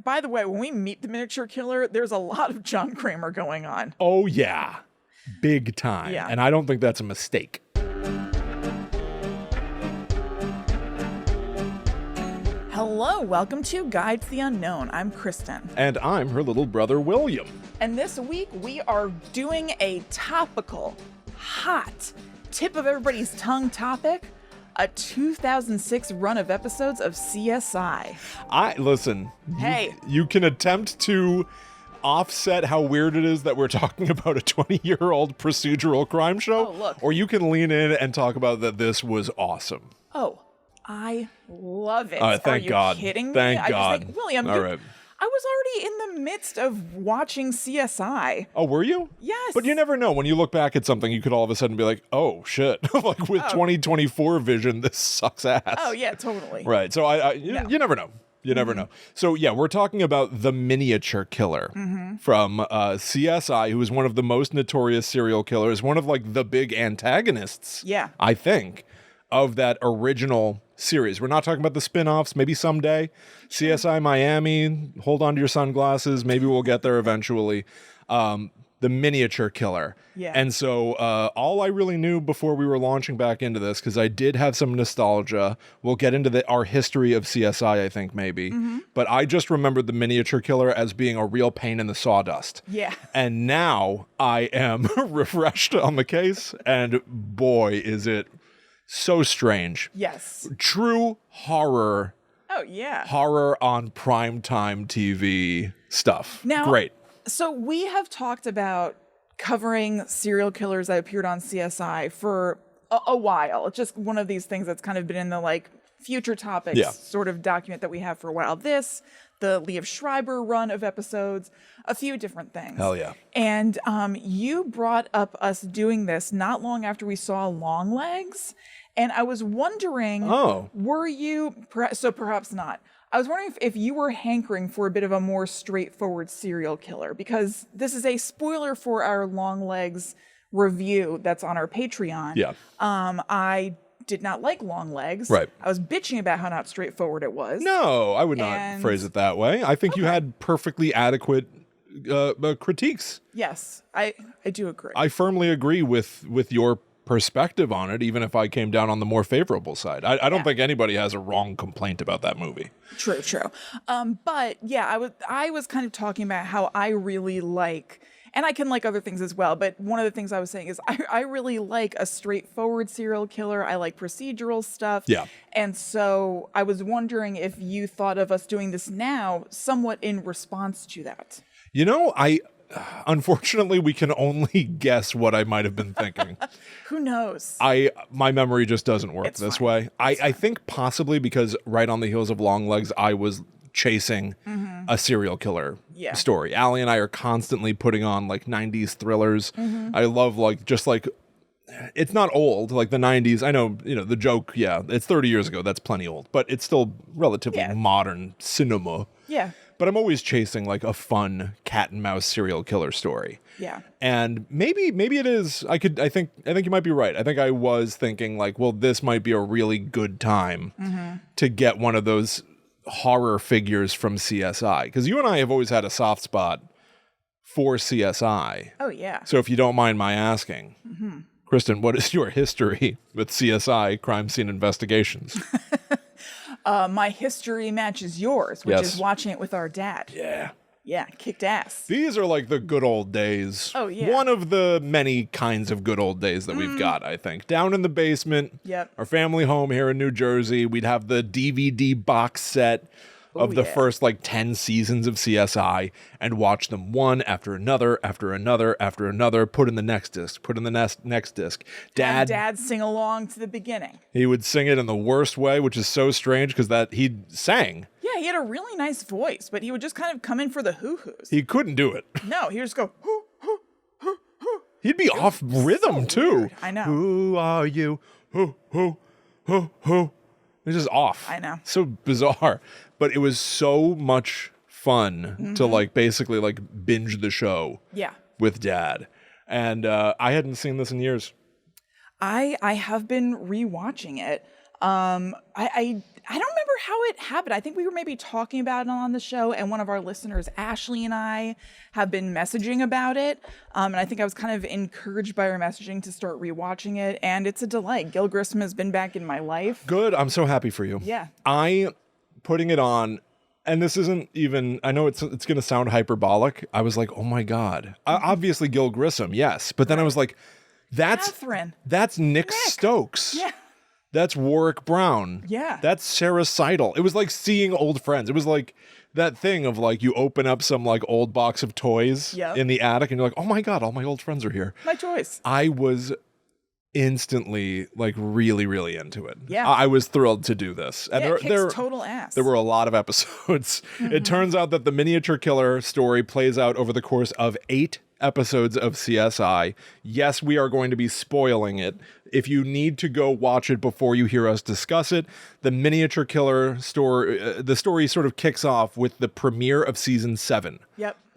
by the way, when we meet the miniature killer, there's a lot of John Kramer going on. Oh, yeah. Big time. Yeah. And I don't think that's a mistake. Hello, welcome to Guide to the Unknown. I'm Kristen. And I'm her little brother, William. And this week we are doing a topical, hot, tip of everybody's tongue topic, a 2006 run of episodes of CSI. Listen. Hey. You can attempt to offset how weird it is that we're talking about a 20-year-old procedural crime show. Oh, look. Or you can lean in and talk about that this was awesome. Oh, I love it. Thank God. Are you kidding me? Thank I God. just think, William, All right. I was already in the midst of watching CSI. Oh, were you? Yes. But you never know. When you look back at something, you could all of a sudden be like, oh, shit. Like with 2024 vision, this sucks ass. Oh, yeah, totally. Right. So you never know. You never know. So, yeah, we're talking about the miniature killer from CSI, who is one of the most notorious serial killers, one of, like, the big antagonists, I think, of that original series. We're not talking about the spin-offs. Maybe someday. CSI Miami, hold on to your sunglasses. Maybe we'll get there eventually. The miniature killer. Yeah. And so all I really knew before we were launching back into this, because I did have some nostalgia. We'll get into our history of CSI, I think, maybe. But I just remembered the miniature killer as being a real pain in the sawdust. Yeah. And now I am refreshed on the case, and boy, is it so strange. Yes. True horror. Oh, yeah. Horror on primetime TV stuff. Now, great. So we have talked about covering serial killers that appeared on CSI for a while. It's just one of these things that's kind of been in the like future topics sort of document that we have for a while. This, the Liev Schreiber run of episodes, a few different things. Hell yeah. And you brought up us doing this not long after we saw Longlegs. And I was wondering, were you, so perhaps not, I was wondering if you were hankering for a bit of a more straightforward serial killer, because this is a spoiler for our Longlegs review that's on our Patreon. Yeah. I did not like Longlegs. Right. I was bitching about how not straightforward it was. No, I would not phrase it that way. I think you had perfectly adequate critiques. Yes, I do agree. I firmly agree with your perspective on it, even if I came down on the more favorable side. I don't think anybody has a wrong complaint about that movie. True. But yeah, I was kind of talking about how I really like, and I can like other things as well, but one of the things I was saying is I really like a straightforward serial killer. I like procedural stuff. Yeah. And so I was wondering if you thought of us doing this now somewhat in response to that. You know, unfortunately, we can only guess what I might have been thinking. Who knows? My memory just doesn't work this way. I think possibly because right on the heels of Longlegs, I was chasing a serial killer story. Allie and I are constantly putting on like 90s thrillers. I love it's not old, like the 90s. I know, the joke, it's 30 years ago. That's plenty old, but it's still relatively modern cinema. Yeah. But I'm always chasing like a fun cat and mouse serial killer story. Yeah. And maybe it is. I think you might be right. I think I was thinking like, well, this might be a really good time to get one of those horror figures from CSI, because you and I have always had a soft spot for CSI. Oh yeah. So if you don't mind my asking, Kristen, what is your history with CSI crime scene investigations? My history matches yours, which is watching it with our dad. Yeah. Yeah, kicked ass. These are like the good old days. Oh, yeah. One of the many kinds of good old days that we've got, I think. Down in the basement, our family home here in New Jersey, we'd have the DVD box set of the first like 10 seasons of CSI and watch them one after another, after another, after another, put in the next disc, put in the next disc. Dad sing along to the beginning. He would sing it in the worst way, which is so strange because he sang. Yeah, he had a really nice voice, but he would just kind of come in for the hoo-hoos. He couldn't do it. No, he would just go, hoo, hoo, hoo, hoo. He'd be off rhythm, so too. Weird. I know. Who are you? Hoo, hoo, hoo, hoo. It's just off. I know. So bizarre. But it was so much fun to like basically like binge the show with Dad. And I hadn't seen this in years. I have been rewatching it. I don't remember how it happened. I think we were maybe talking about it on the show, and one of our listeners, Ashley, and I have been messaging about it. And I think I was kind of encouraged by our messaging to start rewatching it, and it's a delight. Gil Grissom has been back in my life. Good. I'm so happy for you. Yeah. Putting it on, and this isn't even, I know it's going to sound hyperbolic. I was like, oh my God. Obviously Gil Grissom, yes. But then I was like, that's Nick Stokes. Yeah. That's Warwick Brown. Yeah. That's Sarah Seidel. It was like seeing old friends. It was like that thing of like you open up some like old box of toys in the attic and you're like, oh my God, all my old friends are here. My choice. I was instantly like really, really into it. Yeah. I was thrilled to do this. And it kicks total ass. There were a lot of episodes. It turns out that the miniature killer story plays out over the course of 8 episodes of CSI. Yes, we are going to be spoiling it. If you need to go watch it before you hear us discuss it, the miniature killer story, the story sort of kicks off with the premiere of season 7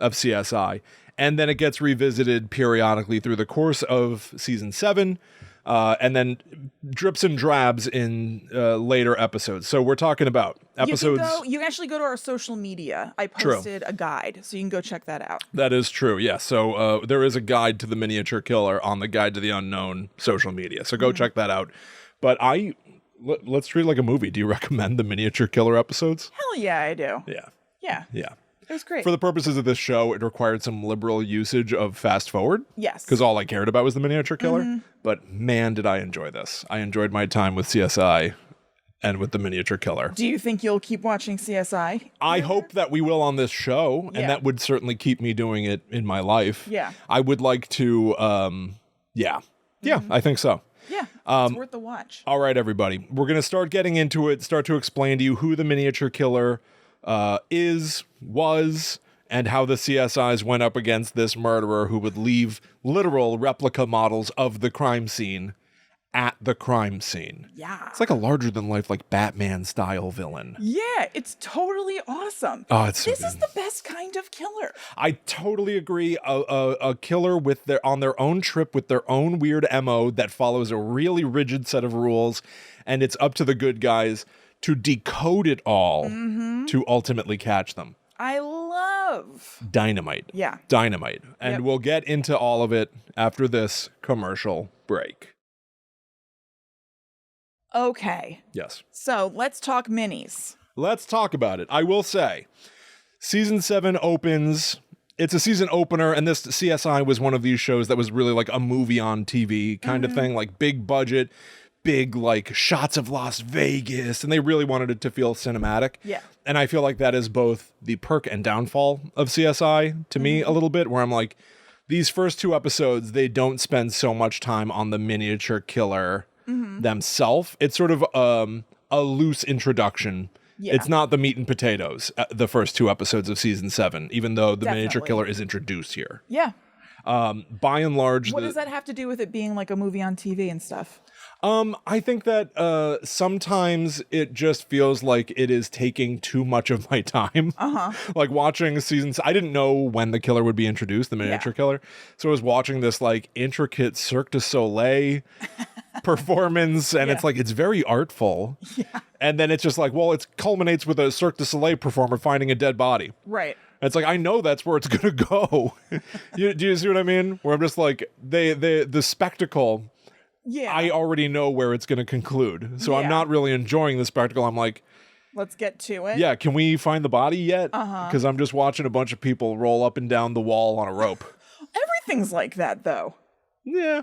of CSI. And then it gets revisited periodically through the course of season 7. And then drips and drabs in later episodes. So we're talking about episodes. You can actually go to our social media. I posted a guide, so you can go check that out. That is true. Yeah. So there is a guide to the miniature killer on the Guide to the Unknown social media. So go check that out. But let's treat it like a movie. Do you recommend the miniature killer episodes? Hell yeah, I do. Yeah. Yeah. Yeah. It was great. For the purposes of this show, it required some liberal usage of fast forward. Yes. Because all I cared about was the miniature killer. But man, did I enjoy this. I enjoyed my time with CSI and with the miniature killer. Do you think you'll keep watching CSI? I hope that we will on this show, and that would certainly keep me doing it in my life. Yeah. I would like to, Yeah, I think so. Yeah, it's worth the watch. All right, everybody. We're going to start getting into it, start to explain to you who the miniature killer was, and how the CSIs went up against this murderer who would leave literal replica models of the crime scene at the crime scene. Yeah. It's like a larger-than-life, like Batman-style villain. Yeah, it's totally awesome. Oh, it's so This is the best kind of killer. I totally agree. A killer with on their own trip with their own weird MO that follows a really rigid set of rules, and it's up to the good guys to decode it all to ultimately catch them. I love Dynamite. Yeah. Dynamite. And we'll get into all of it after this commercial break. Okay. Yes. So let's talk minis. Let's talk about it. I will say, season 7 opens. It's a season opener, and this CSI was one of these shows that was really like a movie on TV kind of thing, like big budget, big like shots of Las Vegas, and they really wanted it to feel cinematic. Yeah. And I feel like that is both the perk and downfall of CSI to me a little bit, where I'm like, these first 2 episodes, they don't spend so much time on the miniature killer themselves. It's sort of a loose introduction. Yeah. It's not the meat and potatoes, the first 2 episodes of season 7, even though the miniature killer is introduced here. Yeah. By and large, what does that have to do with it being like a movie on TV and stuff? I think that sometimes it just feels like it is taking too much of my time. Like watching seasons. I didn't know when the killer would be introduced, the miniature killer. So I was watching this like intricate Cirque du Soleil performance, and it's like, it's very artful. Yeah. And then it's just like, well, it culminates with a Cirque du Soleil performer finding a dead body. Right. It's like, I know that's where it's going to go. Do you see what I mean? Where I'm just like, the spectacle, I already know where it's going to conclude. So I'm not really enjoying the spectacle. I'm like, let's get to it. Yeah, can we find the body yet? Because I'm just watching a bunch of people roll up and down the wall on a rope. Everything's like that, though. Yeah.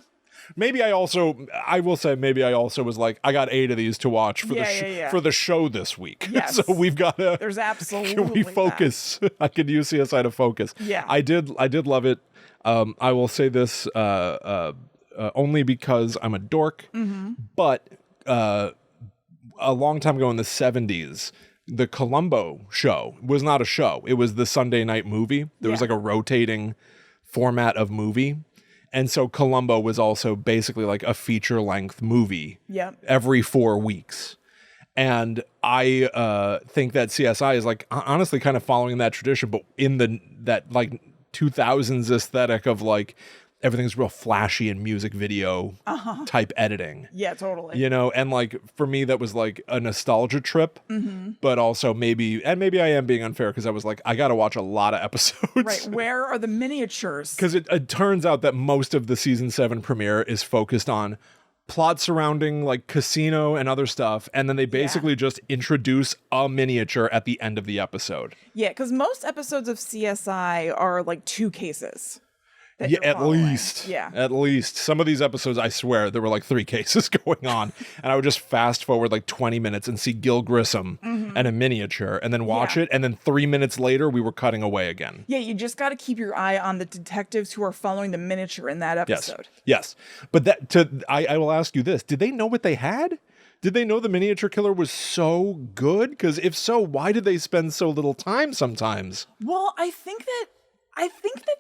Maybe I will say, maybe I also was like, I got 8 of these to watch for for the show this week. Yes. So we've got to. There's absolutely. Can we focus? I could use CSI to focus. Yeah. I did love it. I will say this only because I'm a dork. But a long time ago in the 70s, the Columbo show was not a show. It was the Sunday night movie. There was like a rotating format of movie. And so Columbo was also basically like a feature-length movie every 4 weeks. And I think that CSI is like honestly kind of following that tradition, but in that like 2000s aesthetic of like, everything's real flashy and music video type editing. Yeah, totally. You know, and like for me, that was like a nostalgia trip, but also maybe I am being unfair because I was like, I got to watch a lot of episodes. Right. Where are the miniatures? Because it turns out that most of the season 7 premiere is focused on plot surrounding like casino and other stuff. And then they basically just introduce a miniature at the end of the episode. Yeah, because most episodes of CSI are like 2 cases. Yeah, at least. Yeah. At least. Some of these episodes, I swear, there were like 3 cases going on. And I would just fast forward like 20 minutes and see Gil Grissom and a miniature and then watch it. And then 3 minutes later, we were cutting away again. Yeah, you just got to keep your eye on the detectives who are following the miniature in that episode. Yes. But I will ask you this. Did they know what they had? Did they know the miniature killer was so good? Because if so, why did they spend so little time sometimes? Well, I think that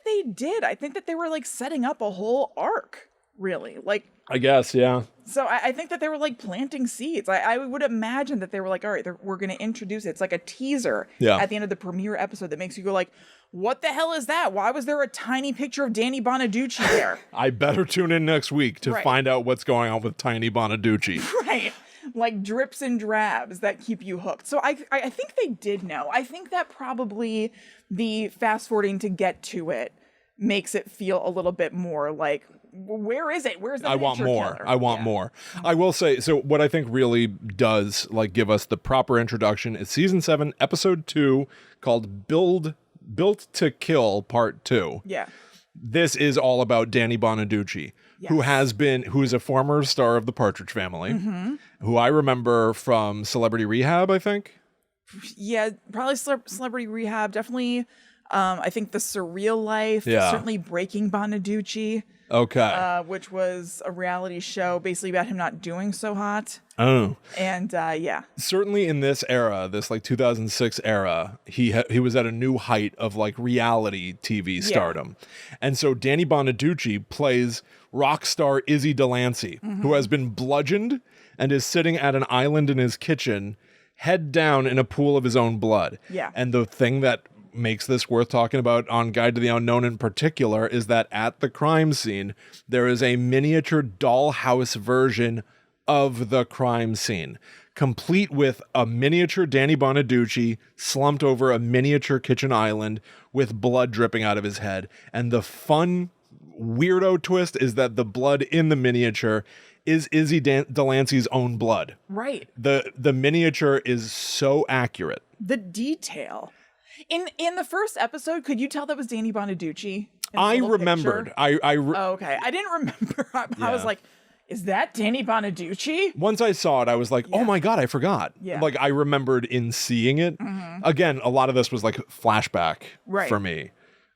they did. I think that they were like setting up a whole arc, really. Like, I guess, yeah. So I think that they were like planting seeds. I would imagine that they were like, all right, we're going to introduce it. It's like a teaser at the end of the premiere episode that makes you go like, what the hell is that? Why was there a tiny picture of Danny Bonaducci there? I better tune in next week to find out what's going on with Tiny Bonaducci. Right. Like drips and drabs that keep you hooked. So I think they did know. I think that probably the fast forwarding to get to it makes it feel a little bit more like, where is it? Where's the miniature killer? I want more. I will say, so what I think really does like give us the proper introduction is season 7, episode 2, called Built to Kill Part 2. Yeah. This is all about Danny Bonaducci, who is a former star of the Partridge Family, who I remember from Celebrity Rehab, I think. Yeah, probably Celebrity Rehab. Definitely, I think The Surreal Life. Yeah. Certainly Breaking Bonaducci. Okay. Which was a reality show basically about him not doing so hot. Oh. And yeah. Certainly in this era, this like 2006 era, he was at a new height of like reality TV stardom. And so Danny Bonaducci plays rock star Izzy Delancey, who has been bludgeoned and is sitting at an island in his kitchen, head down in a pool of his own blood. Yeah. And the thing that makes this worth talking about on Guide to the Unknown in particular is that at the crime scene, there is a miniature dollhouse version of the crime scene, complete with a miniature Danny Bonaducci slumped over a miniature kitchen island with blood dripping out of his head. And the fun weirdo twist is that the blood in the miniature is Izzy Delancey's own blood. Right. The miniature is so accurate. The detail. In the first episode, could you tell that was Danny Bonaducci? I remembered. Oh, okay. I didn't remember. I was like, is that Danny Bonaducci? Once I saw it, I was like, oh my God, I forgot. Yeah. Like I remembered in seeing it. Again, a lot of this was like flashback for me.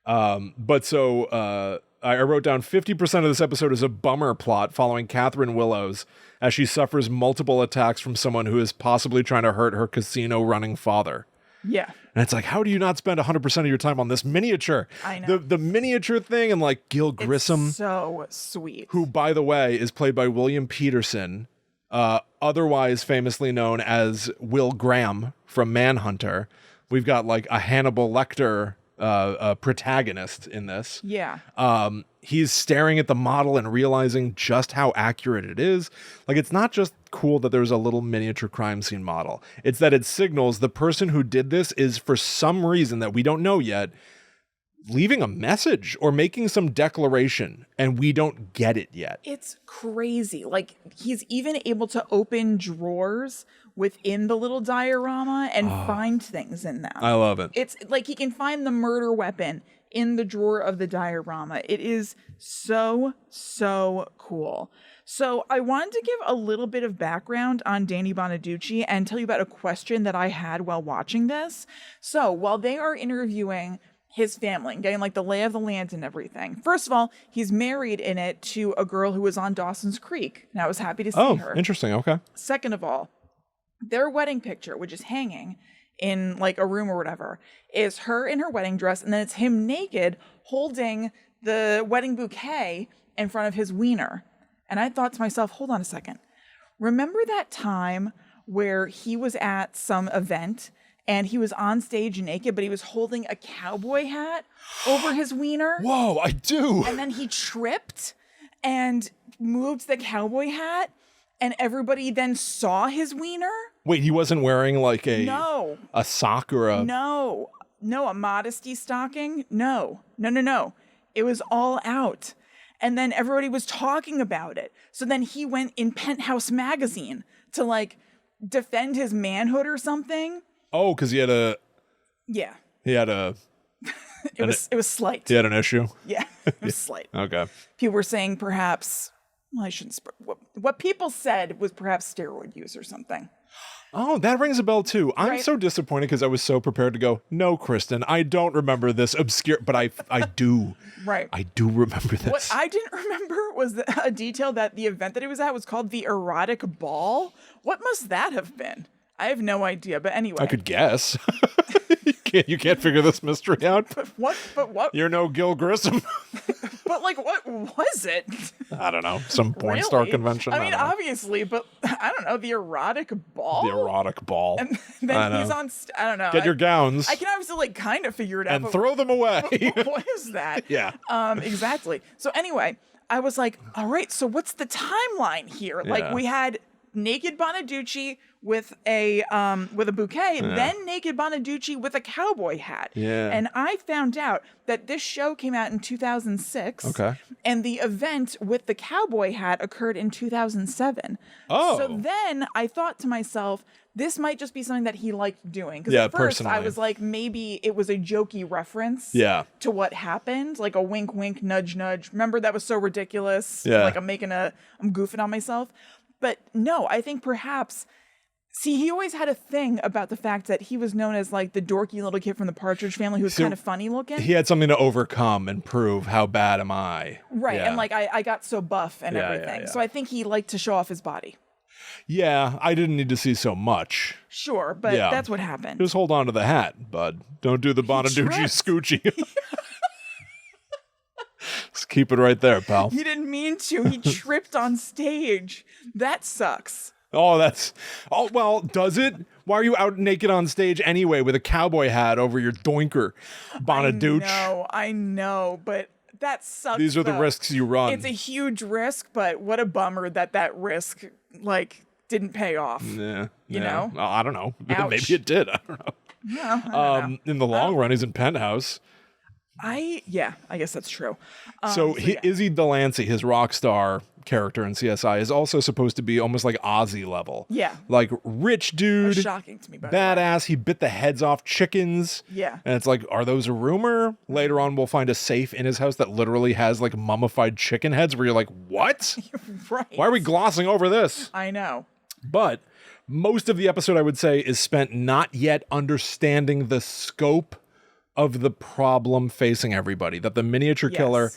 But so I wrote down 50% of this episode is a bummer plot following Catherine Willows as she suffers multiple attacks from someone who is possibly trying to hurt her casino running father. Yeah. And it's like, how do you not spend 100% of your time on this miniature? I know. The miniature thing, and like Gil Grissom. It's so sweet. Who, by the way, is played by William Peterson, otherwise famously known as Will Graham from Manhunter. We've got like a Hannibal Lecter protagonist in this. Yeah. He's staring at the model and realizing just how accurate it is. Like, it's not just cool that there's a little miniature crime scene model. It's that it signals the person who did this is, for some reason that we don't know yet, leaving a message or making some declaration, and we don't get it yet. It's crazy. Like, he's even able to open drawers within the little diorama and find things in them. I love it. It's like he can find the murder weapon in the drawer of the diorama. It is so, so cool. So I wanted to give a little bit of background on Danny Bonaducci and tell you about a question that I had while watching this. So while they are interviewing his family and getting like the lay of the land and everything. First of all, he's married in it to a girl who was on Dawson's Creek. And I was happy to see her. Oh, interesting. Okay. Second of all, their wedding picture, which is hanging in like a room or whatever, is her in her wedding dress. And then it's him naked holding the wedding bouquet in front of his wiener. And I thought to myself, hold on a second. Remember that time where he was at some event and he was on stage naked, but he was holding a cowboy hat over his wiener. Whoa, I do. And then he tripped and moved the cowboy hat, and everybody then saw his wiener. Wait, he wasn't wearing like a sock or a... No, a modesty stocking. No. It was all out. And then everybody was talking about it. So then he went in Penthouse magazine to like defend his manhood or something. Oh, because he had a... Yeah. He had a... It was slight. He had an issue? Yeah, it was slight. Okay. People were saying perhaps... Well, I shouldn't... What people said was perhaps steroid use or something. Oh, that rings a bell too. I'm Right. so disappointed because I was so prepared to go, no, Kristen, I don't remember this obscure, but I do. Right. I do remember this. What I didn't remember was a detail that the event that he was at was called the erotic ball. What must that have been? I have no idea, but anyway. I could guess. You can't figure this mystery out. But what? You're no Gil Grissom. But like, what was it? I don't know. Some porn star Really? convention. I mean, obviously, but I don't know. The erotic ball? The erotic ball. And then he's on, I don't know. Get your gowns. I can obviously like kind of figure it out. And throw them away. What is that? Yeah. Exactly. So anyway, I was like, all right, so what's the timeline here? Yeah. Like we had naked Bonaducci with a bouquet, then naked Bonaducci with a cowboy hat. Yeah. And I found out that this show came out in 2006. Okay. And the event with the cowboy hat occurred in 2007. Oh. So then I thought to myself, this might just be something that he liked doing. Because Yeah, at first I personally. was like, maybe it was a jokey reference Yeah. to what happened. Like a wink, wink, nudge, nudge. Remember that was so ridiculous? Yeah. Like I'm goofing on myself. But no, I think perhaps... See, he always had a thing about the fact that he was known as like the dorky little kid from the Partridge Family who was kind of funny looking. He had something to overcome and prove how bad am I. Right. Yeah. And like I got so buff and Yeah, everything. yeah. So I think he liked to show off his body. Yeah, I didn't need to see so much. Sure, but that's what happened. Just hold on to the hat, bud. Don't do the Bonaducci scoochie. Just keep it right there, pal. He didn't mean to. He tripped on stage. That sucks. Oh, well, does it? Why are you out naked on stage anyway with a cowboy hat over your doinker, Bonadooch? I know, but that sucks. These are the risks you run. It's a huge risk, but what a bummer that risk, like, didn't pay off. Yeah. You know? Well, I don't know. Ouch. Maybe it did. I don't know. Yeah, I don't know. In the long run, he's in Penthouse. I guess that's true. Izzy Delancey, his rock star character in CSI, is also supposed to be almost like Ozzy level. Yeah. Like rich dude. That's shocking to me, by the way. Badass. He bit the heads off chickens. Yeah. And it's like, are those a rumor? Later on, we'll find a safe in his house that literally has like mummified chicken heads where you're like, what? Right. Why are we glossing over this? I know. But most of the episode, I would say, is spent not yet understanding the scope of the problem facing everybody, that the miniature killer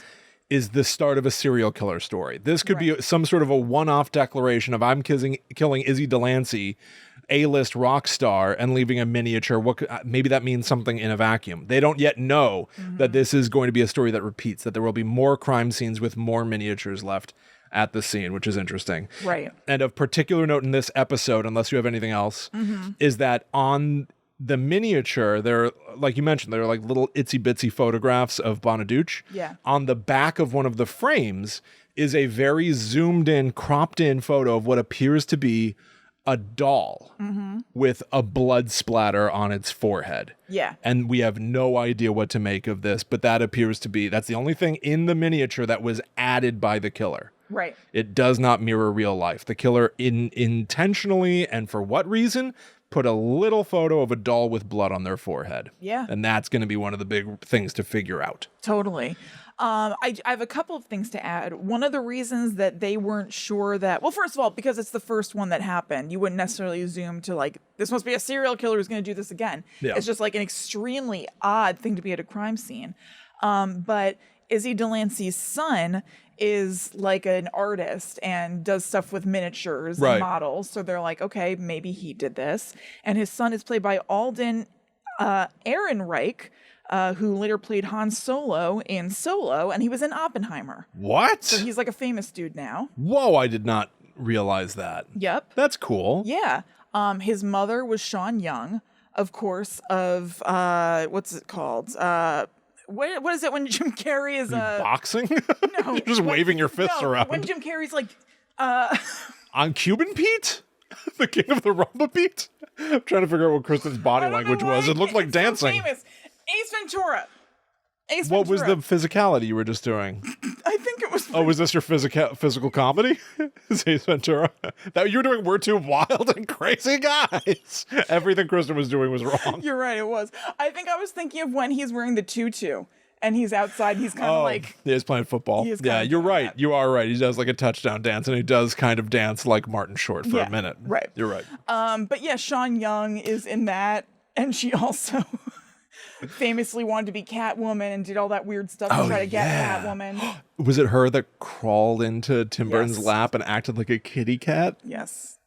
is the start of a serial killer story. This could be some sort of a one-off declaration of I'm killing Izzy Delancey, A-list rock star, and leaving a miniature. Maybe that means something in a vacuum. They don't yet know that this is going to be a story that repeats, that there will be more crime scenes with more miniatures left at the scene, which is interesting. Right. And of particular note in this episode, unless you have anything else, is that on the miniature, there, like you mentioned, there are like little itsy bitsy photographs of Bonaduce. Yeah. On the back of one of the frames is a very zoomed in, cropped in photo of what appears to be a doll with a blood splatter on its forehead. Yeah. And we have no idea what to make of this, but that appears to be, that's the only thing in the miniature that was added by the killer. Right. It does not mirror real life. The killer intentionally, and for what reason, put a little photo of a doll with blood on their forehead. Yeah. And that's going to be one of the big things to figure out. Totally. I have a couple of things to add. One of the reasons that they weren't sure that, well, first of all, because it's the first one that happened, you wouldn't necessarily assume to like, this must be a serial killer who's going to do this again. Yeah. It's just like an extremely odd thing to be at a crime scene. But Izzy Delancey's son is like an artist and does stuff with miniatures and models. So they're like, okay, maybe he did this. And his son is played by Alden Ehrenreich, who later played Han Solo in Solo, and he was in Oppenheimer. What? So he's like a famous dude now. Whoa, I did not realize that. Yep. That's cool. Yeah. His mother was Sean Young. of course, of what's it called? What is it when Jim Carrey is boxing? No, You're just waving your fists around. When Jim Carrey's like on Cuban Pete, the king of the rumba beat. I'm trying to figure out what Kristen's body language was. It looked like dancing. So famous. Ace Ventura. What was the physicality you were just doing? I think it was. Oh, was this your physical comedy? Ace Ventura? That you were doing We're Two Wild and Crazy Guys. Everything Kristen was doing was wrong. You're right, it was. I think I was thinking of when he's wearing the tutu and he's outside. He's kind of like. Yeah, he's playing football. Yeah, you're right. That. You are right. He does like a touchdown dance, and he does kind of dance like Martin Short for a minute. Right. You're right. But yeah, Sean Young is in that, and she also. Famously wanted to be Catwoman and did all that weird stuff to try to get Catwoman. Was it her that crawled into Tim Burton's lap and acted like a kitty cat? Yes.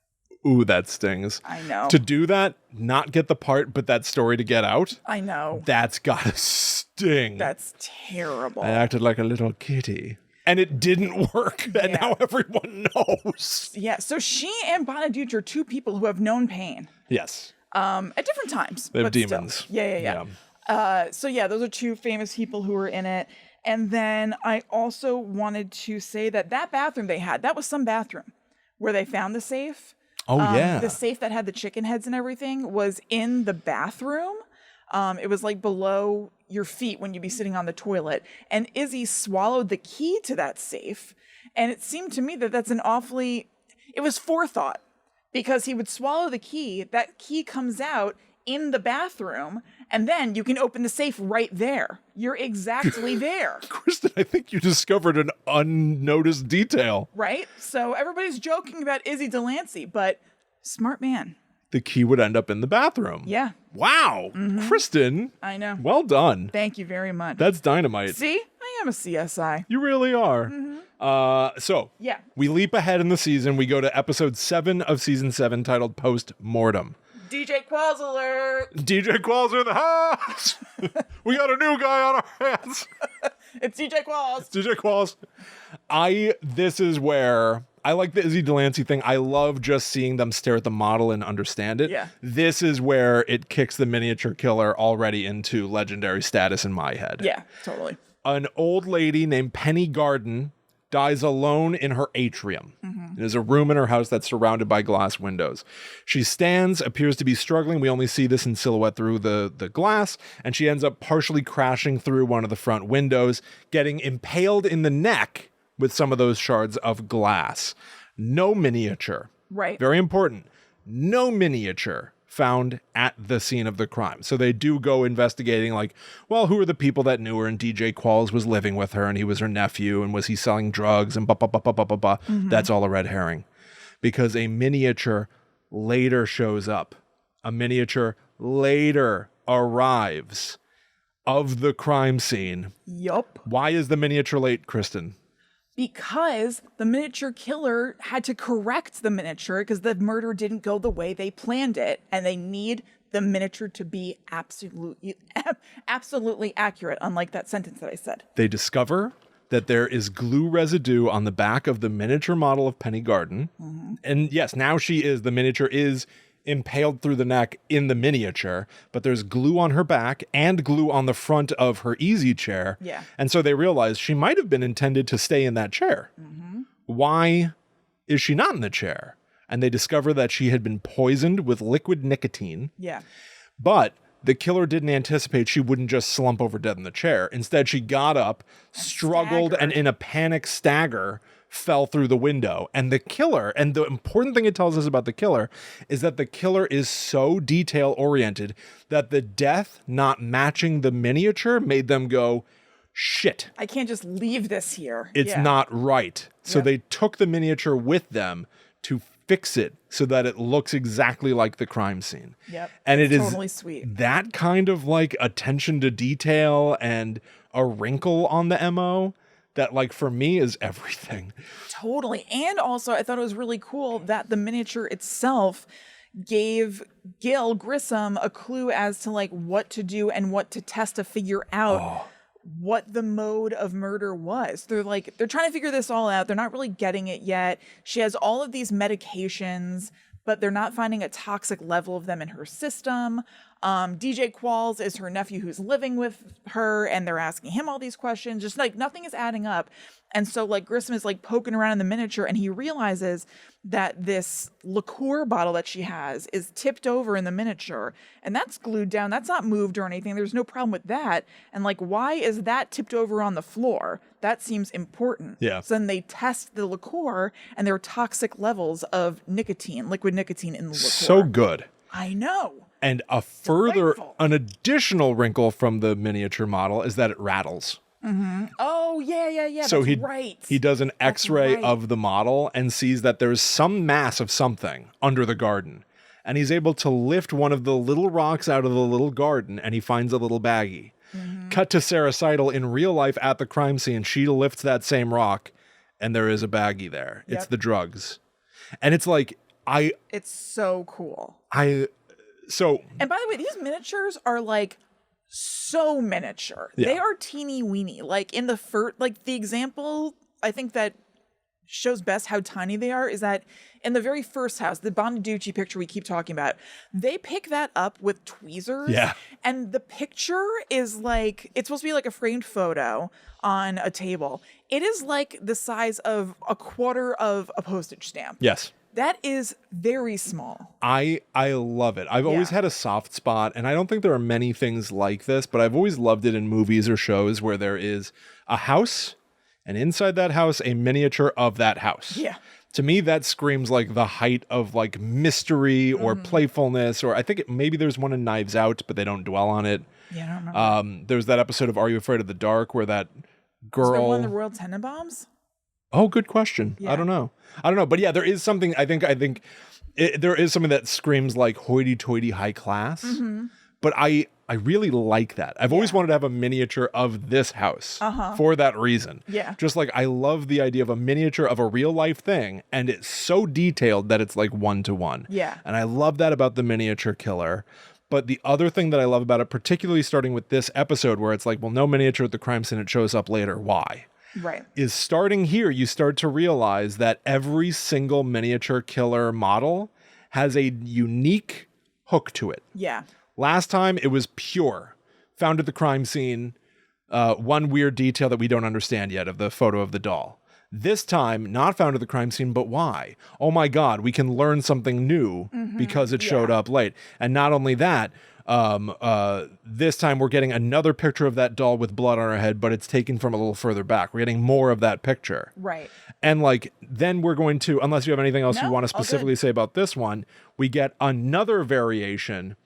Ooh, that stings. I know. To do that, not get the part, but that story to get out? I know. That's gotta sting. That's terrible. I acted like a little kitty. And it didn't work. And now everyone knows. Yeah, so she and Bonaduce are two people who have known pain. Yes. At different times. They have demons. Still. Yeah. So yeah, those are two famous people who were in it. And then I also wanted to say that bathroom they had, that was some bathroom where they found the safe. Oh, yeah. The safe that had the chicken heads and everything was in the bathroom. It was like below your feet when you'd be sitting on the toilet. And Izzy swallowed the key to that safe. And it seemed to me that that's it was forethought. Because he would swallow the key, that key comes out in the bathroom, and then you can open the safe right there. You're exactly there. Kristen, I think you discovered an unnoticed detail. Right? So everybody's joking about Izzy Delancey, but smart man. The key would end up in the bathroom. Yeah. Wow. Kristen. I know. Well done. Thank you very much. That's dynamite. See? I am a CSI. You really are. So we leap ahead in the season. We go to episode 7 of season 7 titled Post Mortem. DJ Qualls alert. DJ Qualls are in the house. We got a new guy on our hands. It's DJ Qualls. DJ Qualls. This is where I like the Izzy Delancey thing. I love just seeing them stare at the model and understand it. Yeah. This is where it kicks the miniature killer already into legendary status in my head. Yeah, totally. An old lady named Penny Garden dies alone in her atrium. There's a room in her house that's surrounded by glass windows. She stands, appears to be struggling. We only see this in silhouette through the glass, and she ends up partially crashing through one of the front windows, getting impaled in the neck with some of those shards of glass. No miniature. Right. Very important. No miniature found at the scene of the crime. So they do go investigating like, well, who are the people that knew her? And DJ Qualls was living with her and he was her nephew. And was he selling drugs? And That's all a red herring. Because a miniature later shows up. A miniature later arrives of the crime scene. Yup. Why is the miniature late, Kristen? Because the miniature killer had to correct the miniature because the murder didn't go the way they planned it. And they need the miniature to be absolutely accurate, unlike that sentence that I said. They discover that there is glue residue on the back of the miniature model of Penny Garden. And yes, now the miniature is impaled through the neck in the miniature, but there's glue on her back and glue on the front of her easy chair. Yeah. And so they realize she might have been intended to stay in that chair. Why is she not in the chair? And they discover that she had been poisoned with liquid nicotine. Yeah. But the killer didn't anticipate she wouldn't just slump over dead in the chair. Instead, she got up, struggled, and in a panic stagger, fell through the window. And the killer, and the important thing it tells us about the killer, is that the killer is so detail-oriented that the death not matching the miniature made them go, shit. I can't just leave this here. It's not right. So they took the miniature with them to fix it so that it looks exactly like the crime scene. Yep. And it is totally sweet. That kind of like attention to detail and a wrinkle on the MO that like for me is everything. Totally. And also I thought it was really cool that the miniature itself gave Gil Grissom a clue as to like what to do and what to test to figure out what the mode of murder was. They're trying to figure this all out. They're not really getting it yet. She has all of these medications, but they're not finding a toxic level of them in her system. DJ Qualls is her nephew who's living with her, and they're asking him all these questions. Just like nothing is adding up. And so like Grissom is like poking around in the miniature, and he realizes that this liqueur bottle that she has is tipped over in the miniature, and that's glued down. That's not moved or anything. There's no problem with that. And like, why is that tipped over on the floor? That seems important. Yeah. So then they test the liqueur, and there are toxic levels of nicotine, liquid nicotine in the liqueur. So good. I know. And Delightful. an additional wrinkle from the miniature model is that it rattles. Oh, yeah. So That's right. he does an X-ray right. of the model and sees that there's some mass of something under the garden. And he's able to lift one of the little rocks out of the little garden, and he finds a little baggie. Cut to Sarah Seidel in real life at the crime scene. She lifts that same rock, and there is a baggie there. It's Yep. the drugs. And it's like, It's so cool. so And by the way, these miniatures are like so miniature. Yeah. They are teeny weeny. Like in the first, like the example I think that shows best how tiny they are is that in the very first house, the Bonaducci picture we keep talking about, they pick that up with tweezers. Yeah. And the picture is like, it's supposed to be like a framed photo on a table. It is like the size of a quarter of a postage stamp. yes. That is very small. I love it. I've always Yeah. had a soft spot, and I don't think there are many things like this, but I've always loved it in movies or shows where there is a house, and inside that house, a miniature of that house. Yeah. To me, that screams like the height of like mystery or playfulness, or I think maybe there's one in Knives Out, but they don't dwell on it. Yeah, I don't remember. There's that episode of Are You Afraid of the Dark where that Is there girl. one of the Royal Tenenbaums? Oh, good question. Yeah. I don't know. But yeah, there is something. I think there is something that screams like hoity-toity high class. But I really like that. I've always wanted to have a miniature of this house for that reason. Yeah. Just like I love the idea of a miniature of a real life thing, and it's so detailed that it's like 1-to-1. Yeah. And I love that about the miniature killer. But the other thing that I love about it, particularly starting with this episode where it's like, well, no miniature at the crime scene, it shows up later. Why? Right. Is starting here, you start to realize that every single miniature killer model has a unique hook to it. Yeah. Last time, it was pure. Found at the crime scene, one weird detail that we don't understand yet of the photo of the doll. This time, not found at the crime scene, but why? Oh my God, we can learn something new because it showed up late. And not only that, this time we're getting another picture of that doll with blood on her head, but it's taken from a little further back. We're getting more of that picture. Right. And like, then we're going to, unless you have anything else you want to specifically say about this one, we get another variation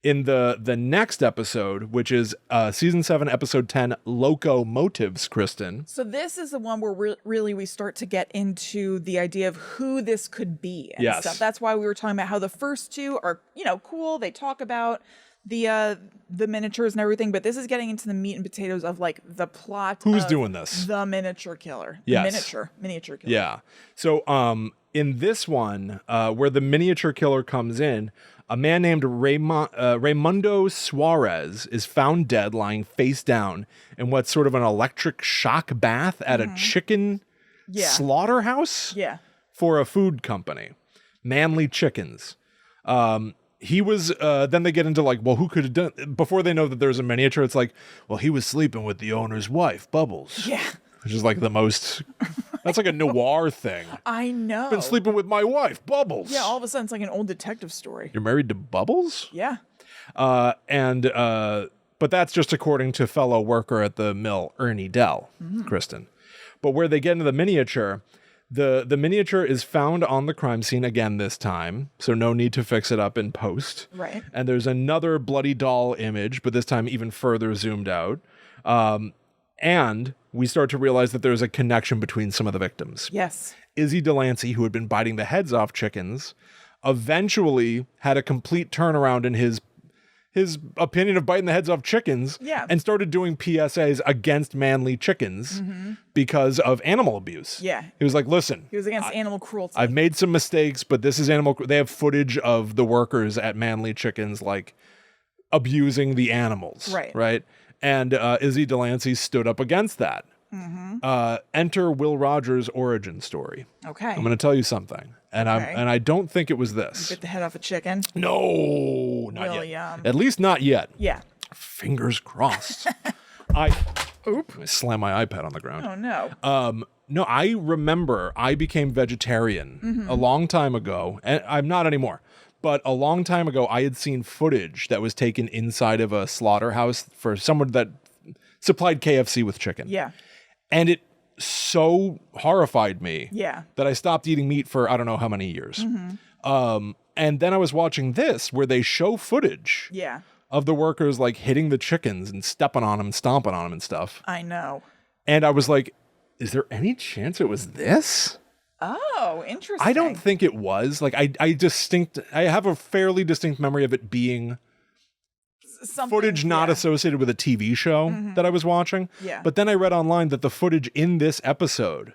in the next episode, which is season 7, episode 10, Locomotives, Kristen. So this is the one where really we start to get into the idea of who this could be and Yes. stuff. That's why we were talking about how the first two are, cool. They talk about the miniatures and everything, but this is getting into the meat and potatoes of like the plot. Who's of doing this? The miniature killer. Yes. Miniature killer. Yeah. So in this one, where the miniature killer comes in, a man named Raimundo Suarez is found dead, lying face down in what's sort of an electric shock bath at a chicken slaughterhouse for a food company, Manly Chickens. He was, then they get into like, well, who could have done, before they know that there's a miniature, it's like, well, he was sleeping with the owner's wife, Bubbles. Yeah. Which is like the most, that's like a noir thing. I know. Been sleeping with my wife, Bubbles. Yeah, all of a sudden it's like an old detective story. You're married to Bubbles? Yeah. But that's just according to fellow worker at the mill, Ernie Dell, Kristen. But where they get into the miniature, the miniature is found on the crime scene again this time, so no need to fix it up in post. Right. And there's another bloody doll image, but this time even further zoomed out. And we start to realize that there's a connection between some of the victims. Yes. Izzy Delancey, who had been biting the heads off chickens, eventually had a complete turnaround in his opinion of biting the heads off chickens and started doing PSAs against Manly Chickens because of animal abuse. Yeah. He was like, listen. He was against animal cruelty. I've made some mistakes, but this is animal. They have footage of the workers at Manly Chickens like abusing the animals. Right. And Izzy Delancey stood up against that. Enter Will Rogers' origin story. Okay. I'm going to tell you something. And I don't think it was this. Bit the head off a chicken. No, not Really yet. At least not yet. Yeah. Fingers crossed. I slammed my iPad on the ground. Oh no. No, I remember I became vegetarian a long time ago, and I'm not anymore. But a long time ago, I had seen footage that was taken inside of a slaughterhouse for someone that supplied KFC with chicken. Yeah. And it so horrified me that I stopped eating meat for I don't know how many years. And then I was watching this where they show footage of the workers like hitting the chickens and stepping on them, stomping on them and stuff. I know. And I was like, is there any chance it was this? Oh, interesting. I don't think it was. Like I have a fairly distinct memory of it being footage not associated with a TV show that I was watching. Yeah. But then I read online that the footage in this episode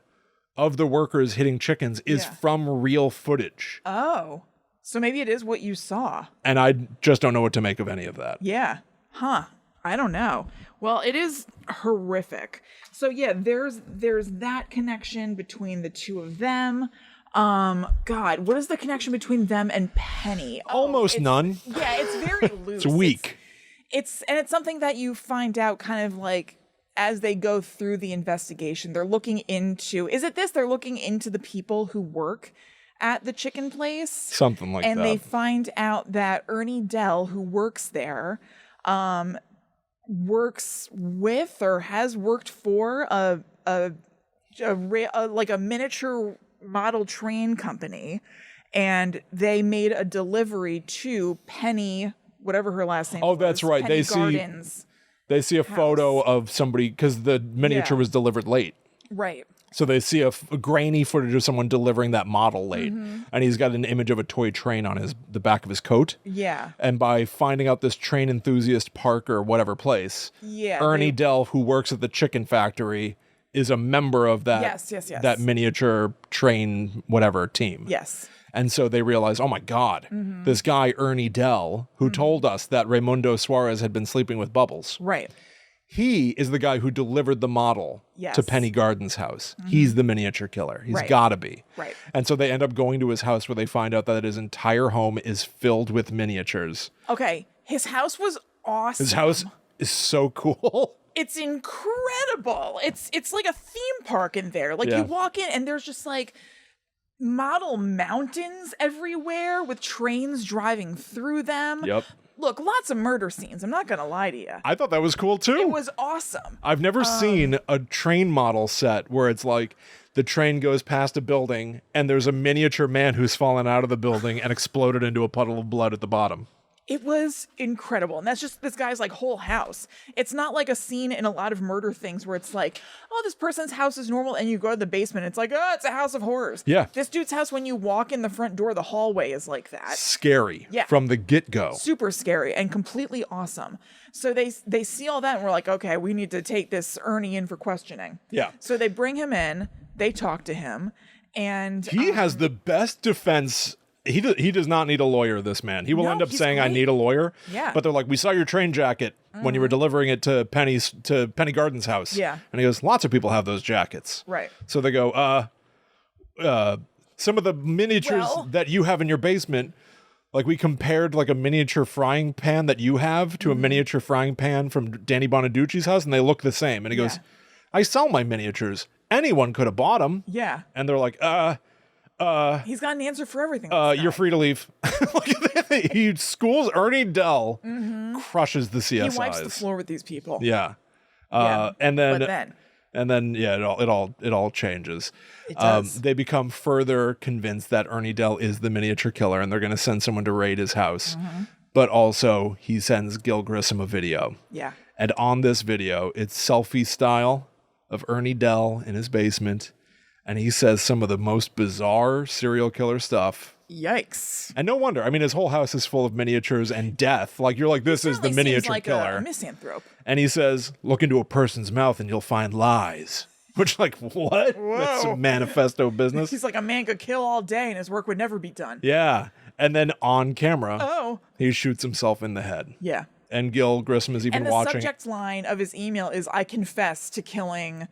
of the workers hitting chickens is from real footage. Oh. So maybe it is what you saw. And I just don't know what to make of any of that. Yeah. Huh. I don't know. Well, it is horrific. So yeah, there's that connection between the two of them. God, what is the connection between them and Penny? Almost none. Yeah, it's very loose. It's weak. It's something that you find out kind of like as they go through the investigation. They're looking into, they're looking into the people who work at the chicken place. Something like that. And they find out that Ernie Dell, who works there, works with or has worked for a miniature model train company, and they made a delivery to Penny, whatever her last name. Oh, that's right. Penny Gardens. They see a photo of somebody because the miniature was delivered late. Right. So they see a grainy footage of someone delivering that model late, and he's got an image of a toy train on the back of his coat. Yeah. And by finding out this train enthusiast park or whatever place, Ernie Dell, who works at the chicken factory, is a member of that that miniature train whatever team. Yes. And so they realize, oh my God, this guy Ernie Dell, who told us that Raimundo Suarez had been sleeping with Bubbles. Right. He is the guy who delivered the model to Penny Gardens' house. He's the miniature killer. He's got to be. Right. And so they end up going to his house where they find out that his entire home is filled with miniatures. Okay. His house was awesome. His house is so cool. It's incredible. It's like a theme park in there. Like you walk in and there's just like model mountains everywhere with trains driving through them. Yep. Look, lots of murder scenes. I'm not going to lie to you. I thought that was cool too. It was awesome. I've never seen a train model set where it's like the train goes past a building and there's a miniature man who's fallen out of the building and exploded into a puddle of blood at the bottom. It was incredible. And that's just this guy's like whole house. It's not like a scene in a lot of murder things where it's like, oh, this person's house is normal. And you go to the basement. It's like, oh, it's a house of horrors. Yeah. This dude's house, when you walk in the front door, the hallway is like that. Scary. Yeah. From the get-go. Super scary and completely awesome. So they see all that and we're like, okay, we need to take this Ernie in for questioning. Yeah. So they bring him in. They talk to him. And he has the best defense. He does not need a lawyer, this man. He will end up saying, great. I need a lawyer. Yeah. But they're like, we saw your train jacket when you were delivering it to Penny Gardens' house. Yeah. And he goes, lots of people have those jackets. Right. So they go, some of the miniatures that you have in your basement, like we compared like a miniature frying pan that you have to a miniature frying pan from Danny Bonaducci's house, and they look the same. And he goes, I sell my miniatures. Anyone could have bought them. Yeah. And they're like, he's got an answer for everything. You're free to leave. He schools Ernie Dell, crushes the CSIs. He wipes the floor with these people. Yeah. And then it all changes. It does. They become further convinced that Ernie Dell is the miniature killer, and they're going to send someone to raid his house. But also, he sends Gil Grissom a video. Yeah. And on this video, it's selfie style of Ernie Dell in his basement. And he says some of the most bizarre serial killer stuff. Yikes. And no wonder. I mean, his whole house is full of miniatures and death. Like, you're like, this is the miniature like killer. A misanthrope. And he says, look into a person's mouth and you'll find lies. Which, like, what? Whoa. That's some manifesto business. He's like, a man could kill all day and his work would never be done. Yeah. And then on camera, he shoots himself in the head. Yeah. And Gil Grissom is even watching. And the subject line of his email is, I confess to killing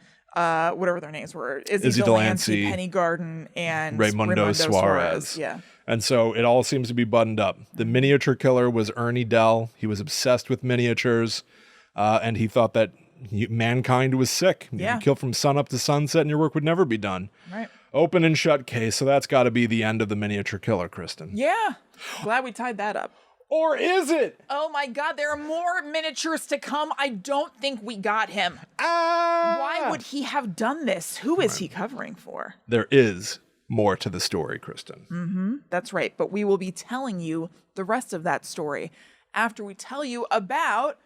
whatever their names were, Izzy Delancey, Penny Garden, and Raimundo Suarez. Yeah. And so it all seems to be buttoned up. The miniature killer was Ernie Dell. He was obsessed with miniatures, and he thought that mankind was sick. You could kill from sun up to sunset and your work would never be done. Right. Open and shut case. So that's got to be the end of the miniature killer, Kristen. Yeah. Glad we tied that up. Or is it? Oh my God, there are more miniatures to come. I don't think we got him. Why would he have done this? Who is he covering for? There is more to the story, Kristen. Mm-hmm. That's right. But we will be telling you the rest of that story after we tell you about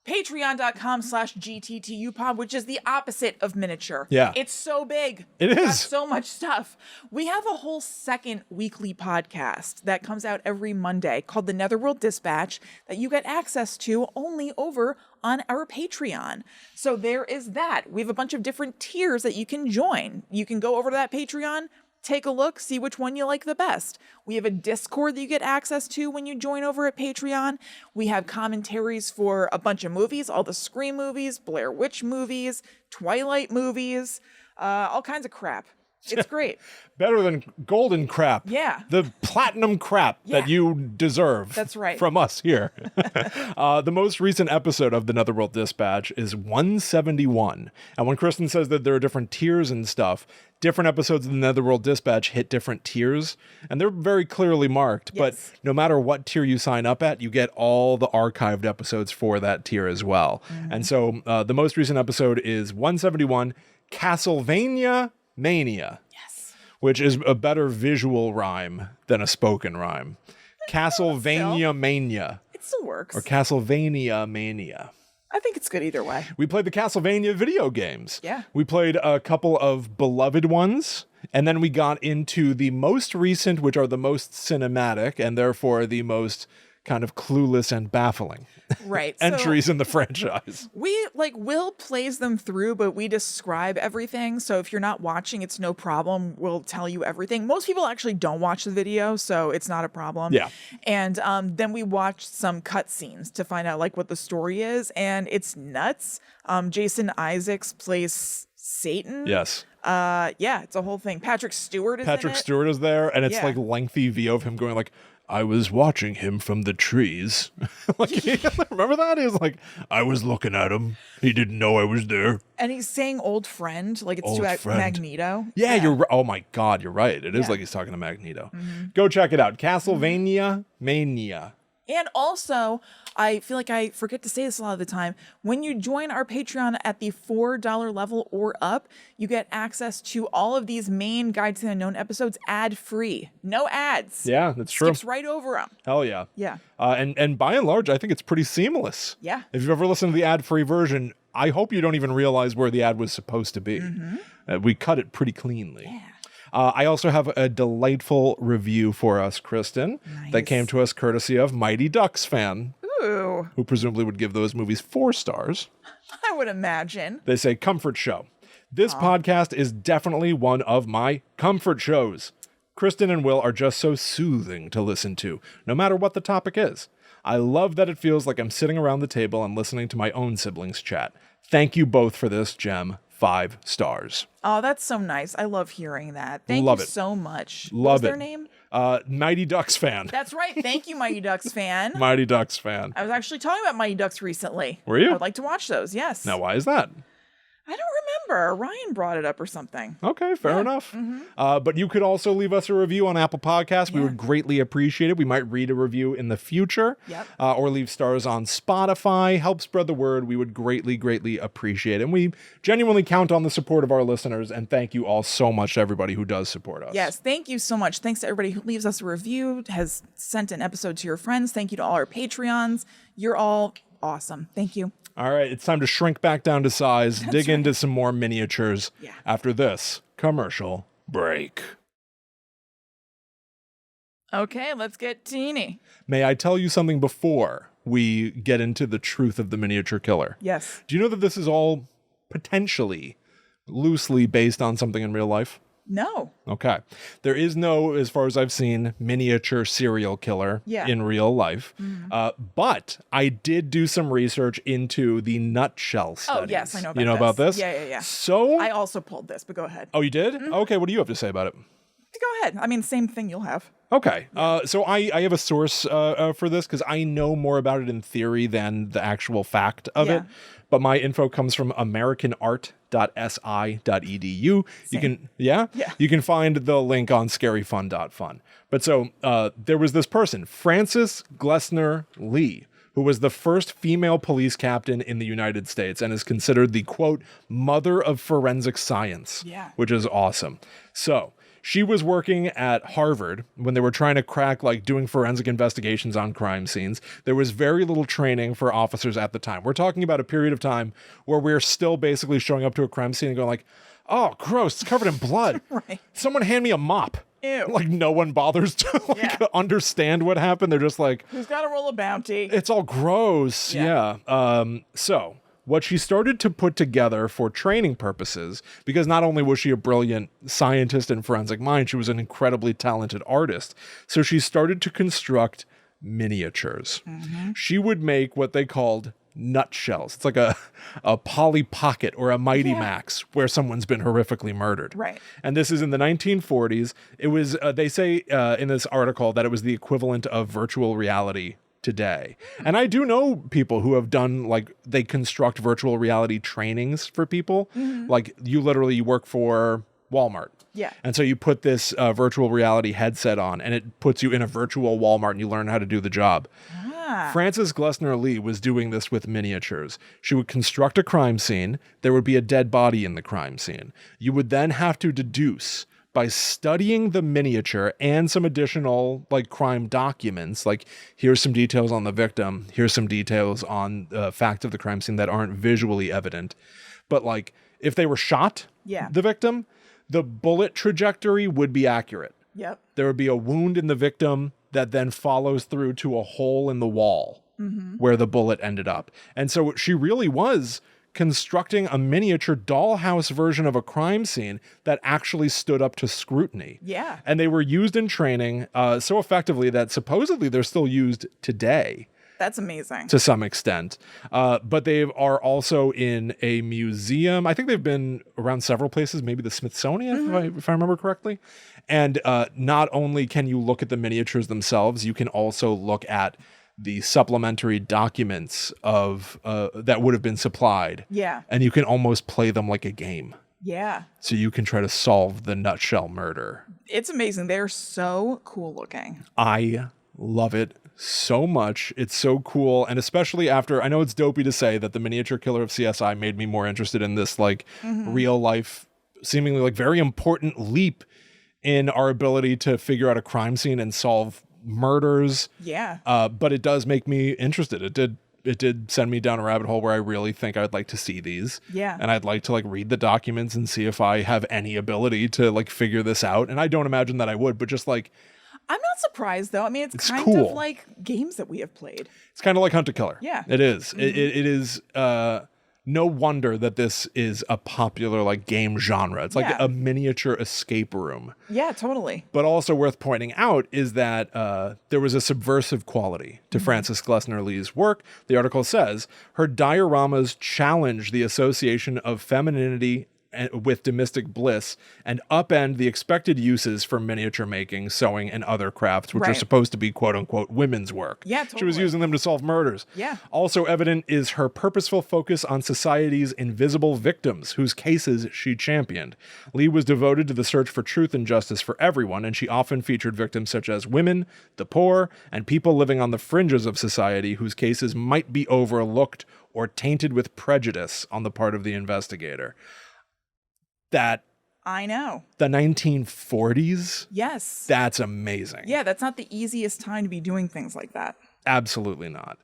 patreon.com/GTTUpod, which is the opposite of miniature. Yeah. It's so big. It is. Got so much stuff. We have a whole second weekly podcast that comes out every Monday called The Netherworld Dispatch that you get access to only over on our Patreon. So there is that. We have a bunch of different tiers that you can join. You can go over to that Patreon, take a look, see which one you like the best. We have a Discord that you get access to when you join over at Patreon. We have commentaries for a bunch of movies, all the Scream movies, Blair Witch movies, Twilight movies, all kinds of crap. It's great. Better than golden crap. Yeah. The platinum crap that you deserve. That's right. From us here. The most recent episode of the Netherworld Dispatch is 171. And when Kristen says that there are different tiers and stuff, different episodes of the Netherworld Dispatch hit different tiers. And they're very clearly marked. Yes. But no matter what tier you sign up at, you get all the archived episodes for that tier as well. Mm-hmm. And so the most recent episode is 171, Castlevania Mania. Yes. Which is a better visual rhyme than a spoken rhyme. Castlevania Mania. It still works. Or Castlevania Mania. I think it's good either way. We played the Castlevania video games. Yeah. We played a couple of beloved ones, and then we got into the most recent, which are the most cinematic, and therefore the most kind of clueless and baffling entries in the franchise. Will plays them through, but we describe everything. So if you're not watching, it's no problem. We'll tell you everything. Most people actually don't watch the video, so it's not a problem. Yeah. And then we watched some cutscenes to find out what the story is, and it's nuts. Jason Isaacs plays Satan. Yes. It's a whole thing. Patrick Stewart is there, and it's lengthy VO of him going I was watching him from the trees. Remember that? He was I was looking at him. He didn't know I was there. And he's saying old friend, it's old to friend. Magneto. Yeah, you're right. Oh my God, you're right. It is he's talking to Magneto. Mm-hmm. Go check it out. Castlevania Mania. And also, I feel like I forget to say this a lot of the time. When you join our Patreon at the $4 level or up, you get access to all of these main Guide to the Unknown episodes ad-free. No ads. Yeah, that's true. Skips right over them. Hell yeah. Yeah. And by and large, I think it's pretty seamless. Yeah. If you've ever listened to the ad-free version, I hope you don't even realize where the ad was supposed to be. Mm-hmm. We cut it pretty cleanly. Yeah. I also have a delightful review for us, Kristen, that came to us courtesy of Mighty Ducks fan. Ooh. Who presumably would give those movies 4 stars. I would imagine. They say, comfort show. This podcast is definitely one of my comfort shows. Kristen and Will are just so soothing to listen to, no matter what the topic is. I love that it feels like I'm sitting around the table and listening to my own siblings chat. Thank you both for this gem. 5 stars. Oh, that's so nice. I love hearing that. Thank you so much. Love what was their name? Mighty Ducks fan. That's right. Thank you, Mighty Ducks fan. Mighty Ducks fan. I was actually talking about Mighty Ducks recently. Were you? I would like to watch those, yes. Now, why is that? I don't remember. Ryan brought it up or something. Okay, fair enough. Mm-hmm. But you could also leave us a review on Apple Podcasts. We would greatly appreciate it. We might read a review in the future. Yep. Or leave stars on Spotify. Help spread the word. We would greatly, greatly appreciate it. And we genuinely count on the support of our listeners. And thank you all so much to everybody who does support us. Yes, thank you so much. Thanks to everybody who leaves us a review, has sent an episode to your friends. Thank you to all our Patreons. You're all awesome. Thank you. All right, it's time to shrink back down to size, dig into some more miniatures after this commercial break. Okay, let's get teeny. May I tell you something before we get into the truth of the miniature killer? Yes. Do you know that this is all potentially loosely based on something in real life? No. Okay. There is no, as far as I've seen, miniature serial killer in real life. But I did do some research into the nutshell studies. Oh, yes, I know about this. You know about this? Yeah. So I also pulled this, but go ahead. Oh, you did? Okay, what do you have to say about it? Go ahead. I mean, same thing you'll have. Okay. So I have a source for this because I know more about it in theory than the actual fact of it. But my info comes from americanart.si.edu. You can, you can find the link on scaryfun.fun. But so there was this person, Frances Glessner Lee, who was the first female police captain in the United States and is considered the, quote, mother of forensic science, which is awesome. So she was working at Harvard when they were trying to crack, like, doing forensic investigations on crime scenes. There was very little training for officers at the time. We're talking about a period of time where we're still basically showing up to a crime scene and going like, oh, gross, it's covered in blood. Someone hand me a mop. Ew. Like, no one bothers to understand what happened. They're just like, who's got to roll a bounty? It's all gross. So what she started to put together for training purposes, because not only was she a brilliant scientist and forensic mind, she was an incredibly talented artist. So she started to construct miniatures. She would make what they called nutshells. It's like a Polly Pocket or a Mighty Max where someone's been horrifically murdered. And this is in the 1940s. It was, they say in this article that it was the equivalent of virtual reality today. And I do know people who have done, like, they construct virtual reality trainings for people. Like, you work for Walmart. And so you put this virtual reality headset on and it puts you in a virtual Walmart and you learn how to do the job. Frances Glessner Lee was doing this with miniatures. She would construct a crime scene. There would be a dead body in the crime scene. You would then have to deduce by studying the miniature and some additional, like, crime documents, like, here's some details on the victim, here's some details on the facts of the crime scene that aren't visually evident. But, like, if they were shot, the victim, the bullet trajectory would be accurate. There would be a wound in the victim that then follows through to a hole in the wall where the bullet ended up. And so she really was constructing a miniature dollhouse version of a crime scene that actually stood up to scrutiny. And they were used in training so effectively that supposedly they're still used today. That's amazing. To some extent. But they are also in a museum. I think they've been around several places, maybe the Smithsonian, if I remember correctly. And not only can you look at the miniatures themselves, you can also look at the supplementary documents of that would have been supplied. And you can almost play them like a game. So you can try to solve the nutshell murder. It's amazing. They're so cool looking. I love it so much. It's so cool. And especially after, I know it's dopey to say that the miniature killer of CSI made me more interested in this, like, real life, seemingly, like, very important leap in our ability to figure out a crime scene and solve murders. But it does make me interested. It did send me down a rabbit hole where I really think I'd like to see these. And I'd like to, like, read the documents and see if I have any ability to, like, figure this out. And I don't imagine that I would, but just, like, I'm not surprised, though. I mean, it's kind cool. of like games that we have played. It's kind of like Hunt a Killer. It is. It is no wonder that this is a popular, like, game genre. It's like a miniature escape room. Totally. But also worth pointing out is that there was a subversive quality to Frances Glessner Lee's work. The article says, her dioramas challenge the association of femininity with domestic bliss and upend the expected uses for miniature making, sewing, and other crafts, which are supposed to be quote-unquote women's work. She was using them to solve murders. Also evident is her purposeful focus on society's invisible victims, whose cases she championed. Lee was devoted to the search for truth and justice for everyone, and she often featured victims such as women, the poor, and people living on the fringes of society whose cases might be overlooked or tainted with prejudice on the part of the investigator. That I know. The 1940s? Yes. That's amazing. Yeah, that's not the easiest time to be doing things like that. Absolutely not.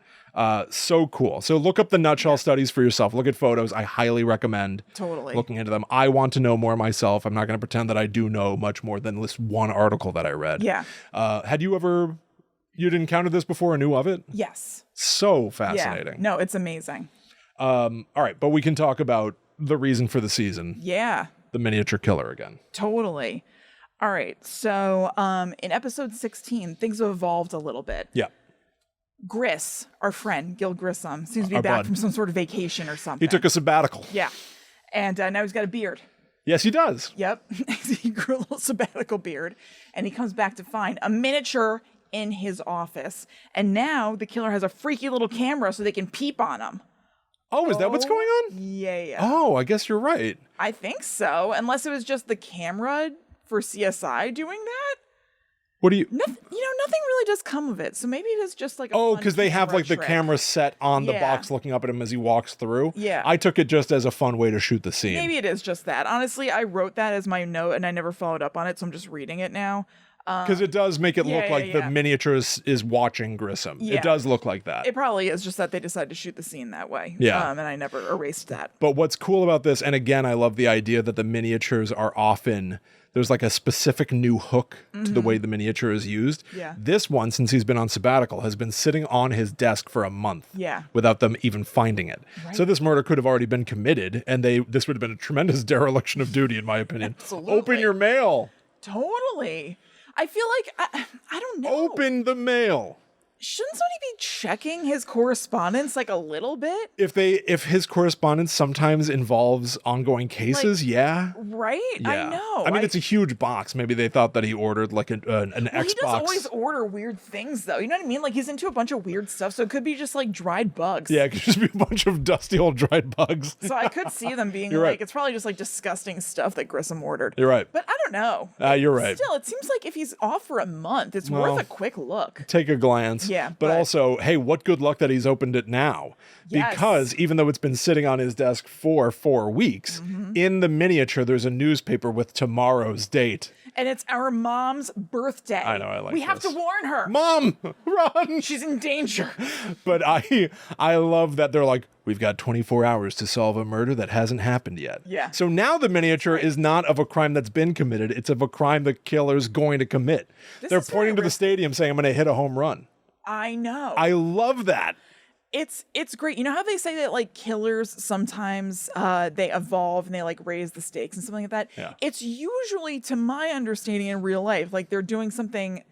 So cool. So look up the nutshell studies for yourself. Look at photos. I highly recommend looking into them. I want to know more myself. I'm not going to pretend that I do know much more than this one article that I read. Had you encountered this before or knew of it? Yes. So fascinating. Yeah. No, it's amazing. All right, but we can talk about the reason for the season. the miniature killer again. Totally. All right. So in episode 16, things have evolved a little bit. Yeah. Griss, our friend, Gil Grissom, seems to be back from some sort of vacation or something. He took a sabbatical. Yeah. And now he's got a beard. Yes, he does. Yep. He grew a little sabbatical beard. And he comes back to find a miniature in his office. And now the killer has a freaky little camera so they can peep on him. Oh, is that what's going on? Yeah. Oh, I guess you're right. I think so. Unless it was just the camera for CSI doing that. What do you... Nothing really does come of it. So maybe it is just like a Oh, because they have like trick. the camera set on the box looking up at him as he walks through. Yeah. I took it just as a fun way to shoot the scene. Maybe it is just that. Honestly, I wrote that as my note and I never followed up on it, so I'm just reading it now. Because it does make it look like the miniature is watching Grissom. Yeah. It does look like that. It probably is just that they decided to shoot the scene that way. Yeah. And I never erased that. But what's cool about this, and again, I love the idea that the miniatures are often, there's like a specific new hook to the way the miniature is used. Yeah. This one, since he's been on sabbatical, has been sitting on his desk for a month. Yeah. Without them even finding it. Right. So this murder could have already been committed, and this would have been a tremendous dereliction of duty, in my opinion. Absolutely. Open your mail. Totally. I feel like, I don't know. Open the mail. Shouldn't somebody be checking his correspondence like a little bit? If his correspondence sometimes involves ongoing cases, yeah. Right? Yeah. I know. I mean, it's a huge box. Maybe they thought that he ordered like an Xbox. He does always order weird things, though. You know what I mean? Like, he's into a bunch of weird stuff, so it could be just like dried bugs. Yeah, it could just be a bunch of dusty old dried bugs. So I could see them being it's probably just like disgusting stuff that Grissom ordered. You're right. But I don't know. You're right. Still, it seems like if he's off for a month, it's worth a quick look. Take a glance. Yeah. But also, hey, what good luck that he's opened it now. Yes. Because even though it's been sitting on his desk for 4 weeks, in the miniature, there's a newspaper with tomorrow's date. And it's our mom's birthday. I know, I like We have to warn her. Mom, run! She's in danger. But I love that they're like, we've got 24 hours to solve a murder that hasn't happened yet. Yeah. So now the miniature is not of a crime that's been committed. It's of a crime the killer's going to commit. They're pointing to the stadium saying, I'm going to hit a home run. I know. I love that. It's great. You know how they say that like killers sometimes they evolve and they like raise the stakes and something like that? Yeah. It's usually, to my understanding in real life, like they're doing something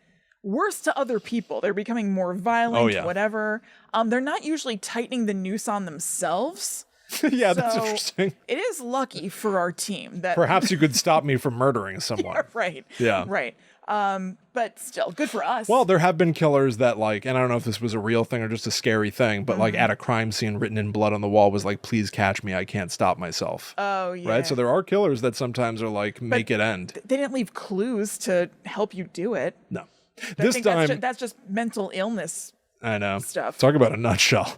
worse to other people. They're becoming more violent, whatever. They're not usually tightening the noose on themselves. Yeah, that's interesting. It is lucky for our team that perhaps you could stop me from murdering someone. Right. Yeah. Right. But still, good for us. Well, there have been killers that like, and I don't know if this was a real thing or just a scary thing, but like at a crime scene written in blood on the wall was like, please catch me, I can't stop myself. Oh, yeah. Right? So there are killers that sometimes are like, make it end. They didn't leave clues to help you do it. No. This time... That's just mental illness. I know. Stuff. Talk about a nutshell.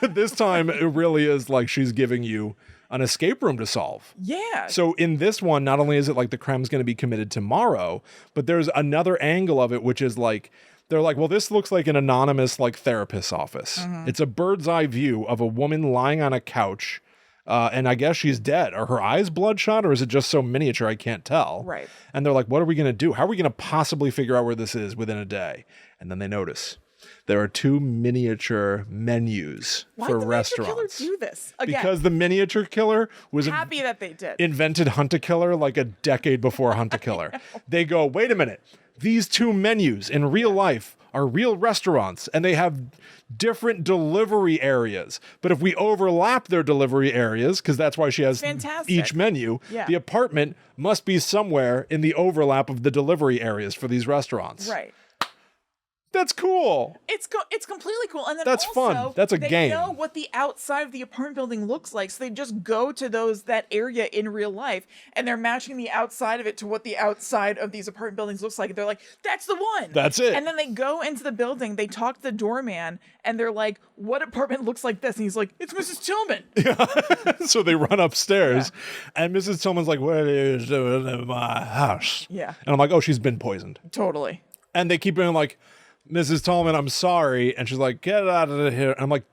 This time, it really is like she's giving you an escape room to solve. Yeah. So in this one, not only is it like the crime's going to be committed tomorrow, but there's another angle of it, which is like, they're like, well, this looks like an anonymous like therapist's office. It's a bird's eye view of a woman lying on a couch. And I guess she's dead. Are her eyes bloodshot or is it just so miniature I can't tell? Right. And they're like, what are we going to do? How are we going to possibly figure out where this is within a day? And then they notice there are 2 miniature menus for restaurants. Why did the miniature killer do this? Again, because the miniature killer was happy that they did. Invented Hunt-A-Killer like a decade before Hunt-A-Killer. They go, wait a minute. These 2 menus in real life are real restaurants and they have different delivery areas. But if we overlap their delivery areas, because that's why she has each menu, the apartment must be somewhere in the overlap of the delivery areas for these restaurants. Right. That's cool. It's completely cool. And then that's also, fun. That's a game. They know what the outside of the apartment building looks like, so they just go to that area in real life, and they're matching the outside of it to what the outside of these apartment buildings looks like. They're like, that's the one. That's it. And then they go into the building, they talk to the doorman, and they're like, what apartment looks like this? And he's like, it's Mrs. Tillman. Yeah. So they run upstairs, and Mrs. Tillman's like, what are you doing in my house? Yeah. And I'm like, oh, she's been poisoned. Totally. And they keep being like, Mrs. Tallman, I'm sorry. And she's like, get out of here. And I'm like,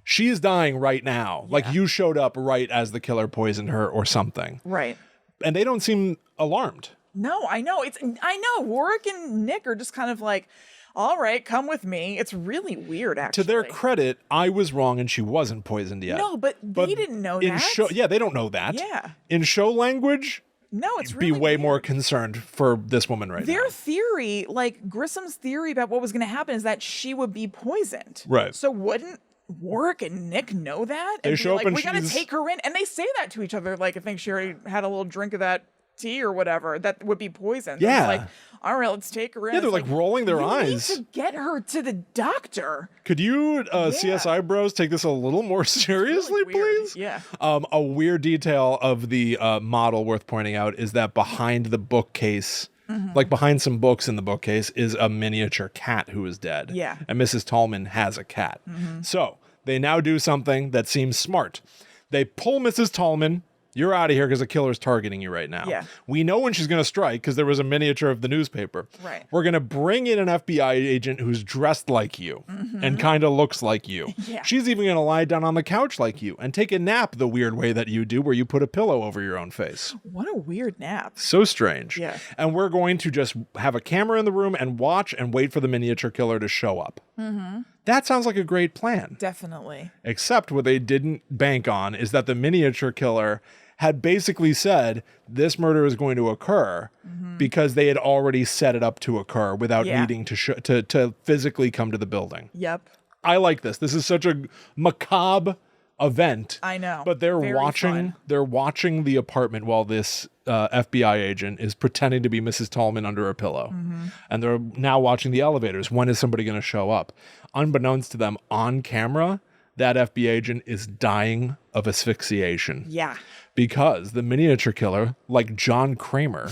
she's dying right now. Yeah. Like you showed up right as the killer poisoned her or something. Right. And they don't seem alarmed. No, I know. I know. Warwick and Nick are just kind of like, all right, come with me. It's really weird, actually. To their credit, I was wrong and she wasn't poisoned yet. No, but they didn't know that. Yeah, they don't know that. Yeah. In show language, No, it's really be way weird. more concerned for this woman right now. Their theory, like Grissom's theory about what was going to happen is that she would be poisoned. Right. So wouldn't Warwick and Nick know that? They And show be up like, and we got to she's- take her in. And they say that to each other. Like, I think she already had a little drink of that tea or whatever that would be poisoned. Yeah. It's like, all right, let's take her in. Yeah, they're It's like rolling their you eyes. need to get her to the doctor. Could you, CSI bros, take this a little more seriously, Really weird. please? Yeah. A weird detail of the model worth pointing out is that behind the bookcase, like behind some books in the bookcase, is a miniature cat who is dead. Yeah. And Mrs. Tallman has a cat. So they now do something that seems smart. They pull Mrs. Tallman. You're out of here because the killer's targeting you right now. Yeah. We know when she's going to strike because there was a miniature of the newspaper. Right. We're going to bring in an FBI agent who's dressed like you and kind of looks like you. Yeah. She's even going to lie down on the couch like you and take a nap the weird way that you do where you put a pillow over your own face. What a weird nap. So strange. Yeah. And we're going to just have a camera in the room and watch and wait for the miniature killer to show up. That sounds like a great plan. Definitely. Except what they didn't bank on is that the miniature killer had basically said this murder is going to occur because they had already set it up to occur without needing to to physically come to the building. Yep. I like this. This is such a macabre event. I know. But they're Very watching fun. they're watching the apartment while this FBI agent is pretending to be Mrs. Tallman under a pillow. And they're now watching the elevators. When is somebody going to show up? Unbeknownst to them, on camera, that FBI agent is dying of asphyxiation. Yeah. Because the miniature killer, like John Kramer,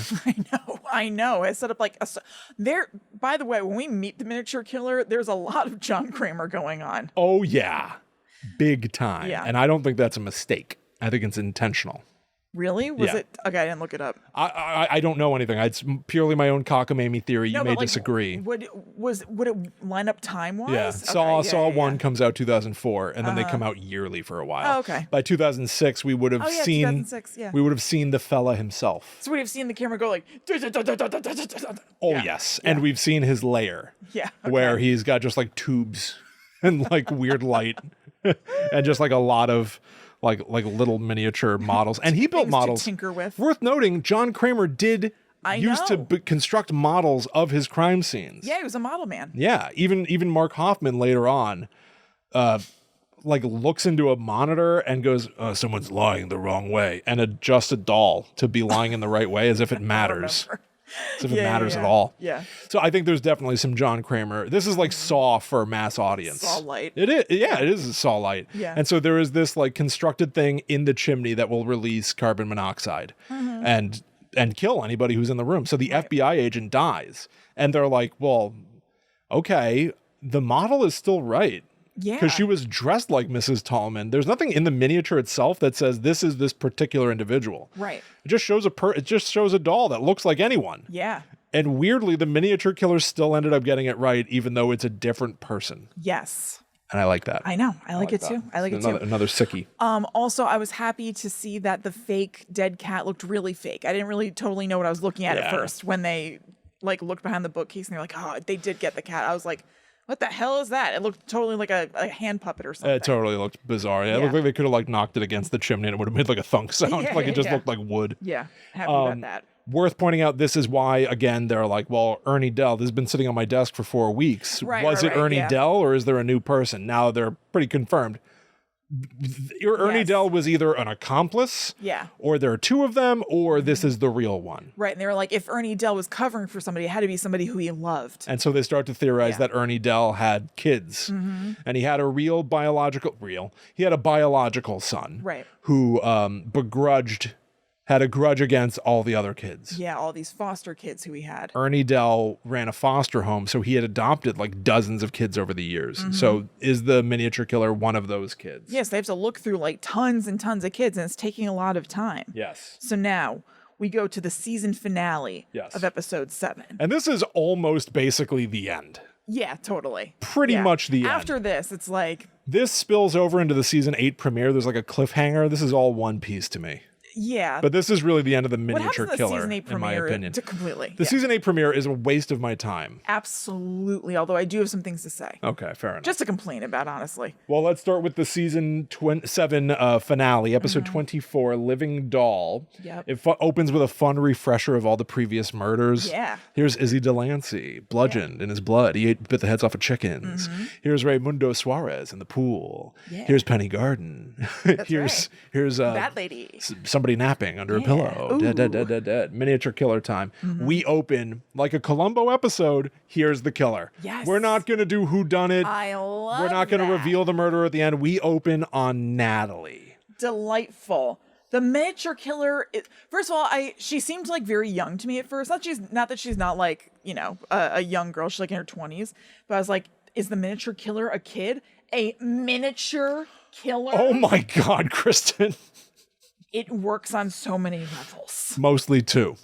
I know. It's set up like there. By the way, when we meet the miniature killer, there's a lot of John Kramer going on. oh yeah, big time. Yeah. And I don't think that's a mistake. I think it's intentional. Really? Was Yeah. it? Okay, I didn't look it up. I don't know anything. It's purely my own cockamamie theory. You No, may but, like, disagree. Would it line up time wise? Yeah, Saw 1 comes out 2004, and then they come out yearly for a while. Oh, okay. By 2006, we would have Oh, yeah, seen 2006, yeah. we would have seen the fella himself. So we've seen the camera go like. Oh Yeah. yes, and we've seen his lair. Yeah. Okay. Where he's got just like tubes and like weird light and just like a lot of like little miniature models. And he built Things to models. tinker with. Worth noting, John Kramer did used know. to construct models of his crime scenes. Yeah, he was a model man. Yeah, even Mark Hoffman later on like looks into a monitor and goes, someone's lying the wrong way, and adjusts a doll to be lying in the right way as if it matters. As if it matters at all. Yeah. So I think there's definitely some John Kramer. This is like Saw for mass audience. Saw light. It is. Yeah, it is Saw light. Yeah. And so there is this like constructed thing in the chimney that will release carbon monoxide and kill anybody who's in the room. So the FBI agent dies, and they're like, well, okay, the model is still right. Yeah. Because she was dressed like Mrs. Tallman. There's nothing in the miniature itself that says this is this particular individual. Right. It just shows a doll that looks like anyone. Yeah. And weirdly, the miniature killer still ended up getting it right, even though it's a different person. Yes. And I like that. I know. I like it too. I like it too. Another sickie. Also, I was happy to see that the fake dead cat looked really fake. I didn't really totally know what I was looking at first when they like looked behind the bookcase and they're like, oh, they did get the cat. I was like, what the hell is that? It looked totally like a hand puppet or something. It totally looked bizarre. Yeah, it looked like they could have like knocked it against the chimney and it would have made like a thunk sound. Yeah, like it just yeah. looked like wood. Yeah. Happy about that. Worth pointing out, this is why, again, they're like, well, Ernie Dell, this has been sitting on my desk for 4 weeks. Was it Ernie Dell or is there a new person? Now they're pretty confirmed. Ernie Dell was either an accomplice, or there are two of them, or this is the real one. Right, and they were like, if Ernie Dell was covering for somebody, it had to be somebody who he loved. And so they start to theorize that Ernie Dell had kids, and he had a he had a biological son, right, who had a grudge against all the other kids. Yeah, all these foster kids who he had. Ernie Dell ran a foster home, so he had adopted like dozens of kids over the years. So is the miniature killer one of those kids? Yes, they have to look through like tons and tons of kids, and it's taking a lot of time. Yes. So now we go to the season finale of episode 7. And this is almost basically the end. Yeah, totally. Pretty much the end. After this, it's like... This spills over into the season 8 premiere. There's like a cliffhanger. This is all one piece to me. Yeah. But this is really the end of the What happens miniature in the killer, season 8 in premiere my opinion. Completely. The season 8 premiere is a waste of my time. Absolutely. Although I do have some things to say. Okay, fair enough. Just to complain about, honestly. Well, let's start with the season 7 finale, episode 24, Living Doll. Yep. It opens with a fun refresher of all the previous murders. Yeah. Here's Izzy Delancey, bludgeoned in his blood. He bit the heads off of chickens. Here's Raimundo Suarez in the pool. Yeah. Here's Penny Garden. Here's that lady. Somebody napping under a pillow. Ooh. Dead. Miniature killer time. We open like a Columbo episode. Here's the killer. Yes. We're not going to do whodunit. I love We're not going to that. reveal the murderer at the end. We open on Natalie. Delightful. The miniature killer. First of all, she seemed like very young to me at first. Not that she's not like, you know, a young girl. She's like in her 20s. But I was like, is the miniature killer a kid? A miniature killer? Oh my God, Kristen. It works on so many levels. Mostly 2.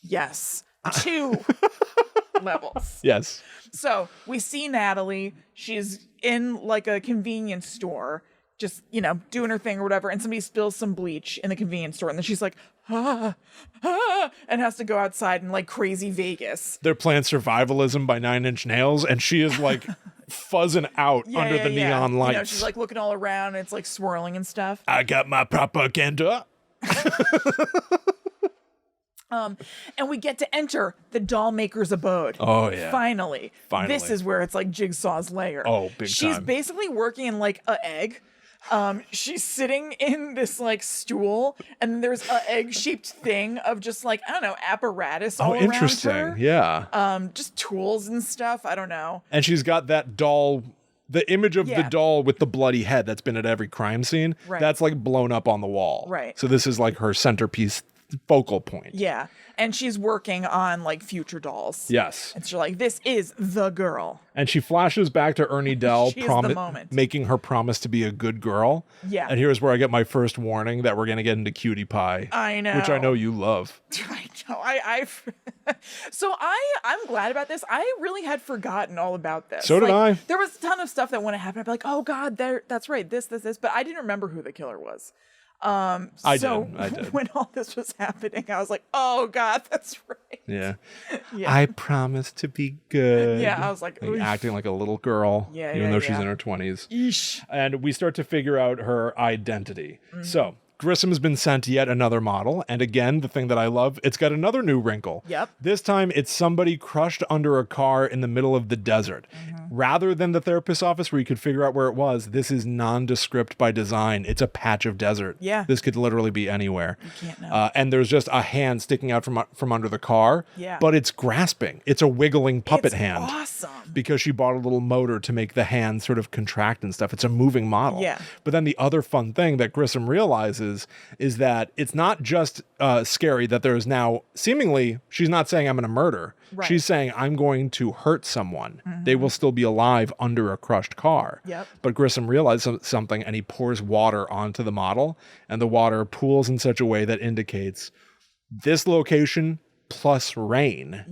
Yes. 2 levels. Yes. So we see Natalie. She's in like a convenience store, just, you know, doing her thing or whatever. And somebody spills some bleach in the convenience store. And then she's like, and has to go outside in like crazy Vegas. They're playing Survivalism by 9 Inch Nails. And she is like fuzzing out under the neon lights. You know, she's like looking all around and it's like swirling and stuff. I got my propaganda. And we get to enter the doll maker's abode. Oh, yeah. Finally. This is where it's like Jigsaw's lair. Oh, big She's time. basically working in like an egg. She's sitting in this like stool, and there's an egg-shaped thing of just like, I don't know, apparatus all around interesting. her. Yeah. Just tools and stuff. I don't know. And she's got that doll, the image of the doll with the bloody head that's been at every crime scene. Right. That's like blown up on the wall. Right. So this is like her centerpiece focal point. Yeah. And she's working on like future dolls. Yes. And she's like, this is the girl. And she flashes back to Ernie Dell, She is the moment. making her promise to be a good girl. Yeah. And here's where I get my first warning that we're going to get into cutie pie. I know. Which I know you love. I know. So I'm glad about this. I really had forgotten all about this. So did I. There was a ton of stuff that when it happened, I'd be like, oh God, that's right. This. But I didn't remember who the killer was. I did. When all this was happening, I was like, oh God, that's right. Yeah. I promise to be good. Yeah, I was like acting like a little girl, even though she's in her 20s. Eesh. And we start to figure out her identity. So Grissom's been sent yet another model. And again, the thing that I love, it's got another new wrinkle. Yep. This time it's somebody crushed under a car in the middle of the desert. Rather than the therapist's office where you could figure out where it was, this is nondescript by design. It's a patch of desert. Yeah. This could literally be anywhere. You can't know. And there's just a hand sticking out from under the car. Yeah. But it's grasping. It's a wiggling puppet hand. Awesome. Because she bought a little motor to make the hand sort of contract and stuff. It's a moving model. Yeah. But then the other fun thing that Grissom realizes is that it's not just scary that there is now seemingly, she's not saying I'm going to murder. Right. She's saying I'm going to hurt someone. They will still be alive under a crushed car. Yep. But Grissom realizes something and he pours water onto the model, and the water pools in such a way that indicates this location plus rain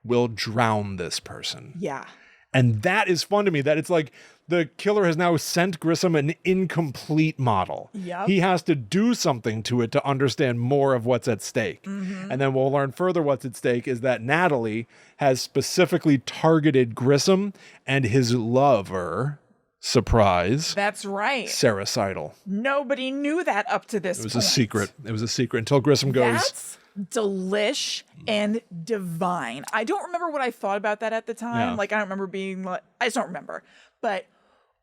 will drown this person. Yeah. And that is fun to me, that it's like the killer has now sent Grissom an incomplete model. Yep. He has to do something to it to understand more of what's at stake. And then we'll learn further what's at stake is that Natalie has specifically targeted Grissom and his lover, surprise. That's right. Sarah Seidel. Nobody knew that up to this point. It was a secret. It was a secret until Grissom goes... That's delish and divine. I don't remember what I thought about that at the time. Yeah. Like, I don't remember being like, I just don't remember. But,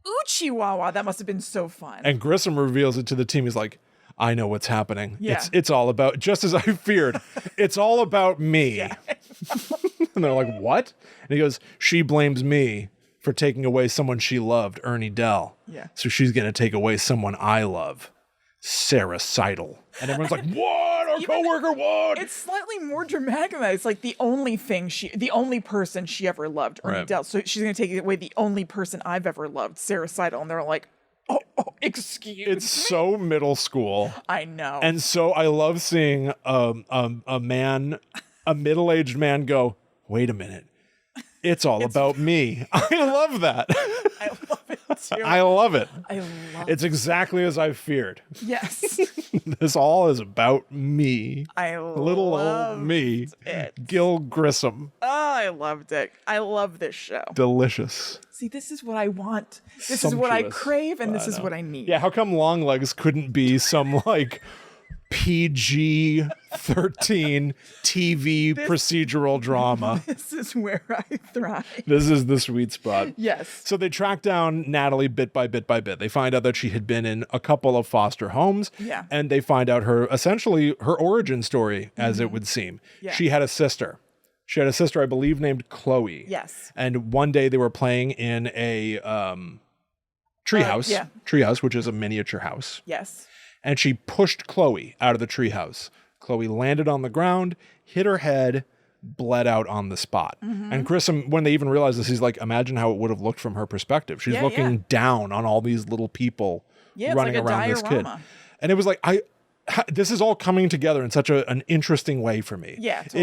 ooh, Chihuahua, that must have been so fun. And Grissom reveals it to the team. He's like, I know what's happening. Yeah. It's all about, just as I feared, it's all about me. Yeah. And they're like, what? And he goes, she blames me for taking away someone she loved, Ernie Dell. Yeah. So she's going to take away someone I love, Sarah Seidel. And everyone's like, what? Our coworker, what? It's slightly more dramatic than that. It's like the only person she ever loved, Ernie Dell. So she's going to take away the only person I've ever loved, Sarah Seidel. And they're like, oh, excuse It's me. so middle school. I know. And so I love seeing a middle-aged man go, wait a minute. It's all about me. I love that. I love it I love it. I love It's exactly as I feared. Yes. This all is about me. I Little old me. it. Gil Grissom. Oh, I loved it. I love this show. Delicious. See, this is what I want. This is what I Sumptuous. crave, and this is what I need. Yeah, how come Longlegs couldn't be some like PG-13 TV procedural drama? This is where I thrive. This is the sweet spot. Yes. So they track down Natalie bit by bit by bit. They find out that she had been in a couple of foster homes. Yeah. And they find out essentially her origin story, as it would seem. Yeah. She had a sister. She had a sister, I believe, named Chloe. Yes. And one day they were playing in a treehouse. Yeah. Treehouse, which is a miniature house. Yes. And she pushed Chloe out of the treehouse. Chloe landed on the ground, hit her head, bled out on the spot. And Kristen, when they even realized this, he's like, imagine how it would have looked from her perspective. She's looking down on all these little people running like around this kid. diorama. And it was like, this is all coming together in such an interesting way for me. Yeah, totally.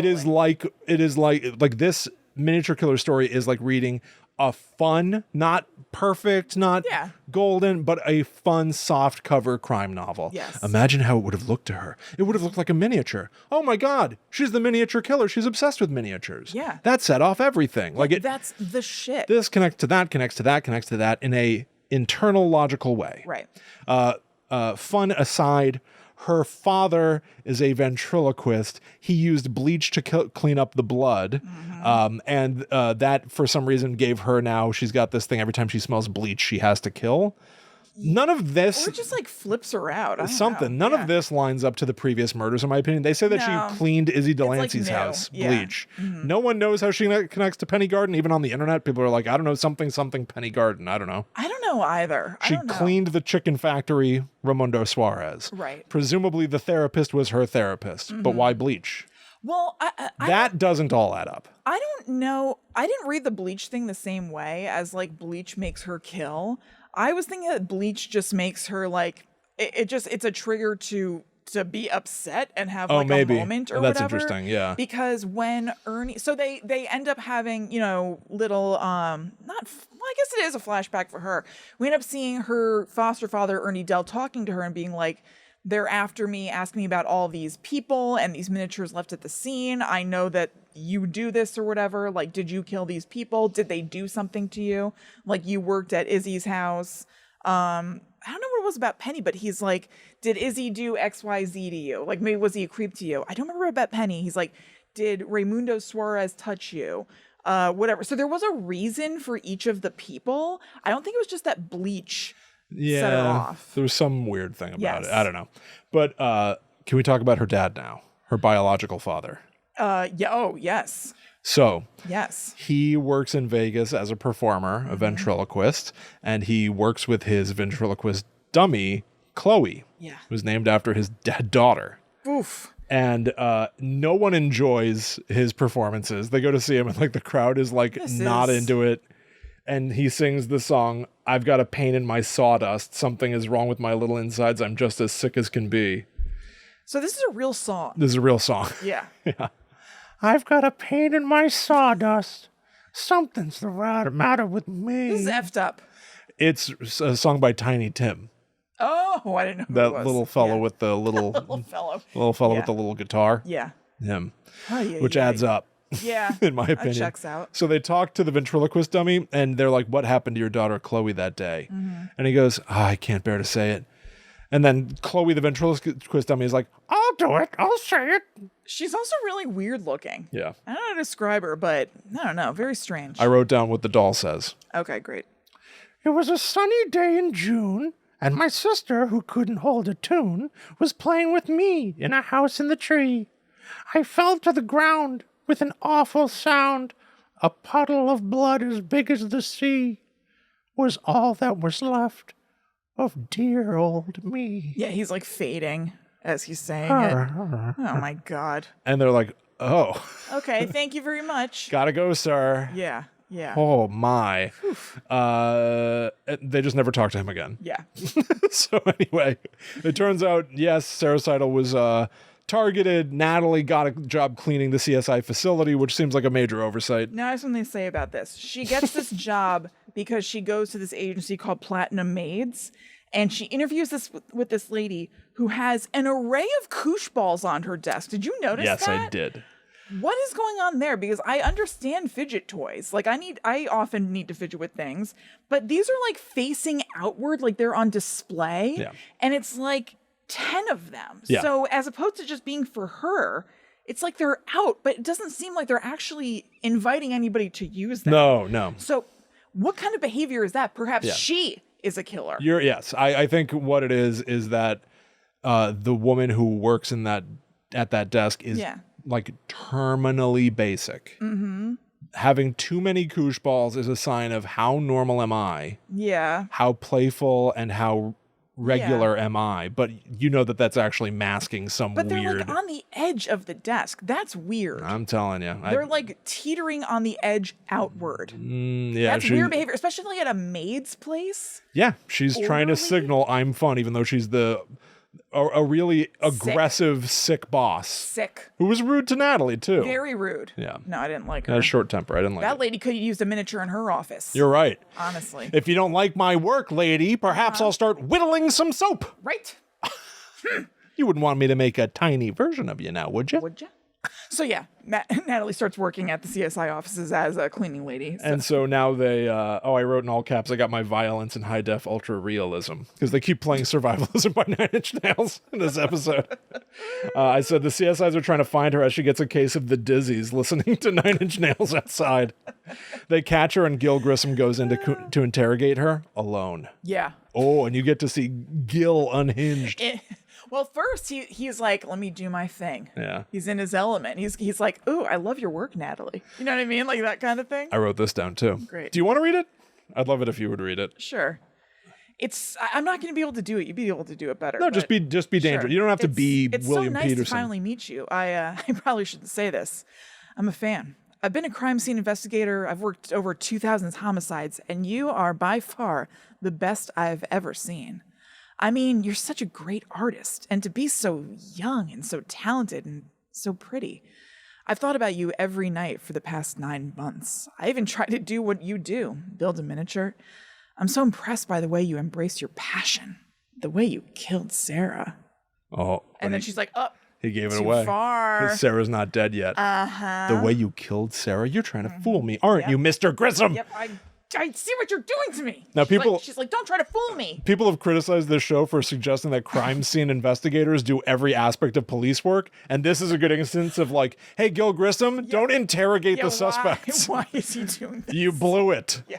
It is like this miniature killer story is like reading a fun, not perfect, not golden, but a fun, soft cover crime novel. Yes. Imagine how it would have looked to her. It would have looked like a miniature. Oh my God, she's the miniature killer. She's obsessed with miniatures. Yeah. That set off everything. That's the shit. This connects to that, connects to that, connects to that in a internal logical way. Right. Fun aside, her father is a ventriloquist. He used bleach to clean up the blood. And that, for some reason, gave her now, she's got this thing every time she smells bleach, she has to kill. None of this... Or it just like flips her out. I don't something. know. None of this lines up to the previous murders, in my opinion. They say that she cleaned Izzy Delancey's house, bleach. No one knows how she connects to Penny Garden. Even on the internet, people are like, I don't know, something Penny Garden. I don't know. I don't know either. She cleaned the chicken factory, Raimundo Suarez. Right. Presumably the therapist was her therapist. But why bleach? Well, That doesn't all add up. I don't know. I didn't read the bleach thing the same way as like bleach makes her kill. I was thinking that bleach just makes her like it's a trigger to be upset and have like a moment or That's whatever. interesting. Yeah. Because when Ernie, so they end up having, little I guess it is a flashback for her. We end up seeing her foster father Ernie Dell talking to her and being like, they're after me, asking me about all these people and these miniatures left at the scene. I know that you do this or whatever. Like, did you kill these people? Did they do something to you? Like, you worked at Izzy's house. I don't know what it was about Penny, but he's like, did Izzy do XYZ to you? Like, maybe was he a creep to you? I don't remember about Penny. He's like, did Raimundo Suarez touch you? Whatever. So there was a reason for each of the people. I don't think it was just that bleach set her off. There was some weird thing about it. I don't know. But can we talk about her dad now? Her biological father. Yes. So, yes, he works in Vegas as a performer, a ventriloquist, and he works with his ventriloquist dummy, Chloe, who's named after his dead daughter. Oof. And no one enjoys his performances. They go to see him, and like the crowd is like not into it. And he sings the song, I've got a pain in my sawdust. Something is wrong with my little insides. I'm just as sick as can be. So this is a real song. This is a real song. Yeah. Yeah. I've got a pain in my sawdust. Something's the matter with me. This is effed up. It's a song by Tiny Tim. Oh, I didn't know who that it was. little fellow with the little little fellow with the little guitar. Yeah. Him. Which adds up. Yeah. In my opinion. That checks out. So they talk to the ventriloquist dummy and they're like, what happened to your daughter Chloe that day? And he goes, I can't bear to say it. And then Chloe, the ventriloquist dummy, is like, I'll do it. I'll say it. She's also really weird looking. Yeah. I don't know how to describe her, but I don't know. Very strange. I wrote down what the doll says. Okay, great. It was a sunny day in June, and my sister, who couldn't hold a tune, was playing with me in a house in the tree. I fell to the ground with an awful sound. A puddle of blood as big as the sea was all that was left of dear old me. Yeah, he's like fading as he's saying it. Oh my God. And they're like, oh. Okay, thank you very much. Gotta go, sir. Yeah. Oh my. They just never talked to him again. Yeah. So anyway, it turns out, yes, Sarah Seidel was targeted. Natalie got a job cleaning the CSI facility, which seems like a major oversight. Now I have something to say about this. She gets this job because she goes to this agency called Platinum Maids, and she interviews with this lady who has an array of koosh balls on her desk. Did you notice that? Yes, I did. What is going on there? Because I understand fidget toys. Like I often need to fidget with things, but these are like facing outward, like they're on display. Yeah. And it's like 10 of them. Yeah. So as opposed to just being for her, it's like they're out, but it doesn't seem like they're actually inviting anybody to use them. No. So what kind of behavior is that? Perhaps she is a killer. Yes. I think what it is that the woman who works at that desk is like terminally basic. Mm-hmm. Having too many koosh balls is a sign of how normal am I? Yeah. How playful and how regular am I? But you know that's actually masking some weird... But they're like on the edge of the desk. That's weird. I'm telling you. They're like teetering on the edge outward. That's weird behavior, especially at a maid's place. Yeah, she's trying to signal I'm fun, even though she's a really aggressive, sick boss. Sick. Who was rude to Natalie, too. Very rude. Yeah. No, I didn't like her. Had a short temper. I didn't like that it. lady could have used a miniature in her office. You're right. Honestly. If you don't like my work, lady, perhaps I'll start whittling some soap. Right. You wouldn't want me to make a tiny version of you now, would you? Would you? So yeah, Natalie starts working at the CSI offices as a cleaning lady. And so now they, I wrote in all caps, I got my violence in high def ultra realism because they keep playing survivalism by 9 Inch Nails in this episode. I said the CSIs are trying to find her as she gets a case of the dizzies listening to 9 Inch Nails outside. They catch her and Gil Grissom goes in to interrogate her alone. Yeah. Oh, and you get to see Gil unhinged. Well, first he's like, let me do my thing. Yeah. He's in his element. He's like, ooh, I love your work, Natalie. You know what I mean? Like that kind of thing. I wrote this down too. Great. Do you want to read it? I'd love it if you would read it. Sure. I'm not going to be able to do it. You'd be able to do it better. No, just be dangerous. Sure. You don't have to be It's William so nice Peterson. to finally meet you. I probably shouldn't say this. I'm a fan. I've been a crime scene investigator. I've worked over 2,000 homicides, and you are by far the best I've ever seen. I mean, you're such a great artist, and to be so young and so talented and so pretty. I've thought about you every night for the past 9 months. I even tried to do what you do, build a miniature. I'm so impressed by the way you embrace your passion, the way you killed Sarah. Oh, and then she's like, oh, he gave it too away. Far. Sarah's not dead yet. The way you killed Sarah, you're trying to fool me, aren't you, Mr. Grissom? Yep, I see what you're doing to me. Now, she's like, don't try to fool me. People have criticized this show for suggesting that crime scene investigators do every aspect of police work, and this is a good instance of like, hey, Gil Grissom, don't interrogate the suspects. Why is he doing this? You blew it. Yeah.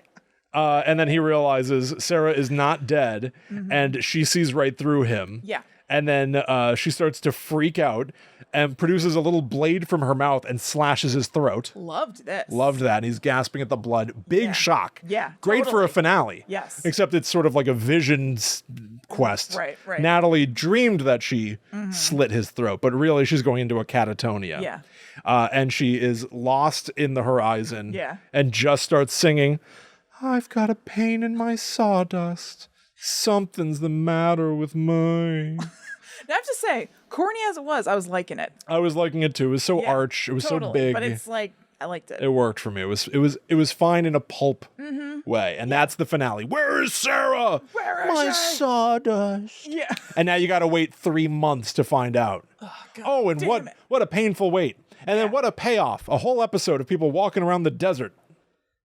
And then he realizes Sarah is not dead, and she sees right through him. Yeah. And then she starts to freak out and produces a little blade from her mouth and slashes his throat. Loved this. Loved that. And he's gasping at the blood. Big shock. Yeah. Great for a finale. Yes. Except it's sort of like a vision quest. Right. Natalie dreamed that she slit his throat, but really she's going into a catatonia. Yeah. And she is lost in the horizon. Yeah. And just starts singing, I've got a pain in my sawdust. Something's the matter with me. I have to say, corny as it was, I was liking it. I was liking it too. It was so arch. It was so big. But it's like, I liked it. It worked for me. It was fine in a pulp way. And that's the finale. Where is Sarah? Where is my she? sawdust. Yeah. And now you got to wait 3 months to find out. Oh, and what a painful wait. And then what a payoff. A whole episode of people walking around the desert.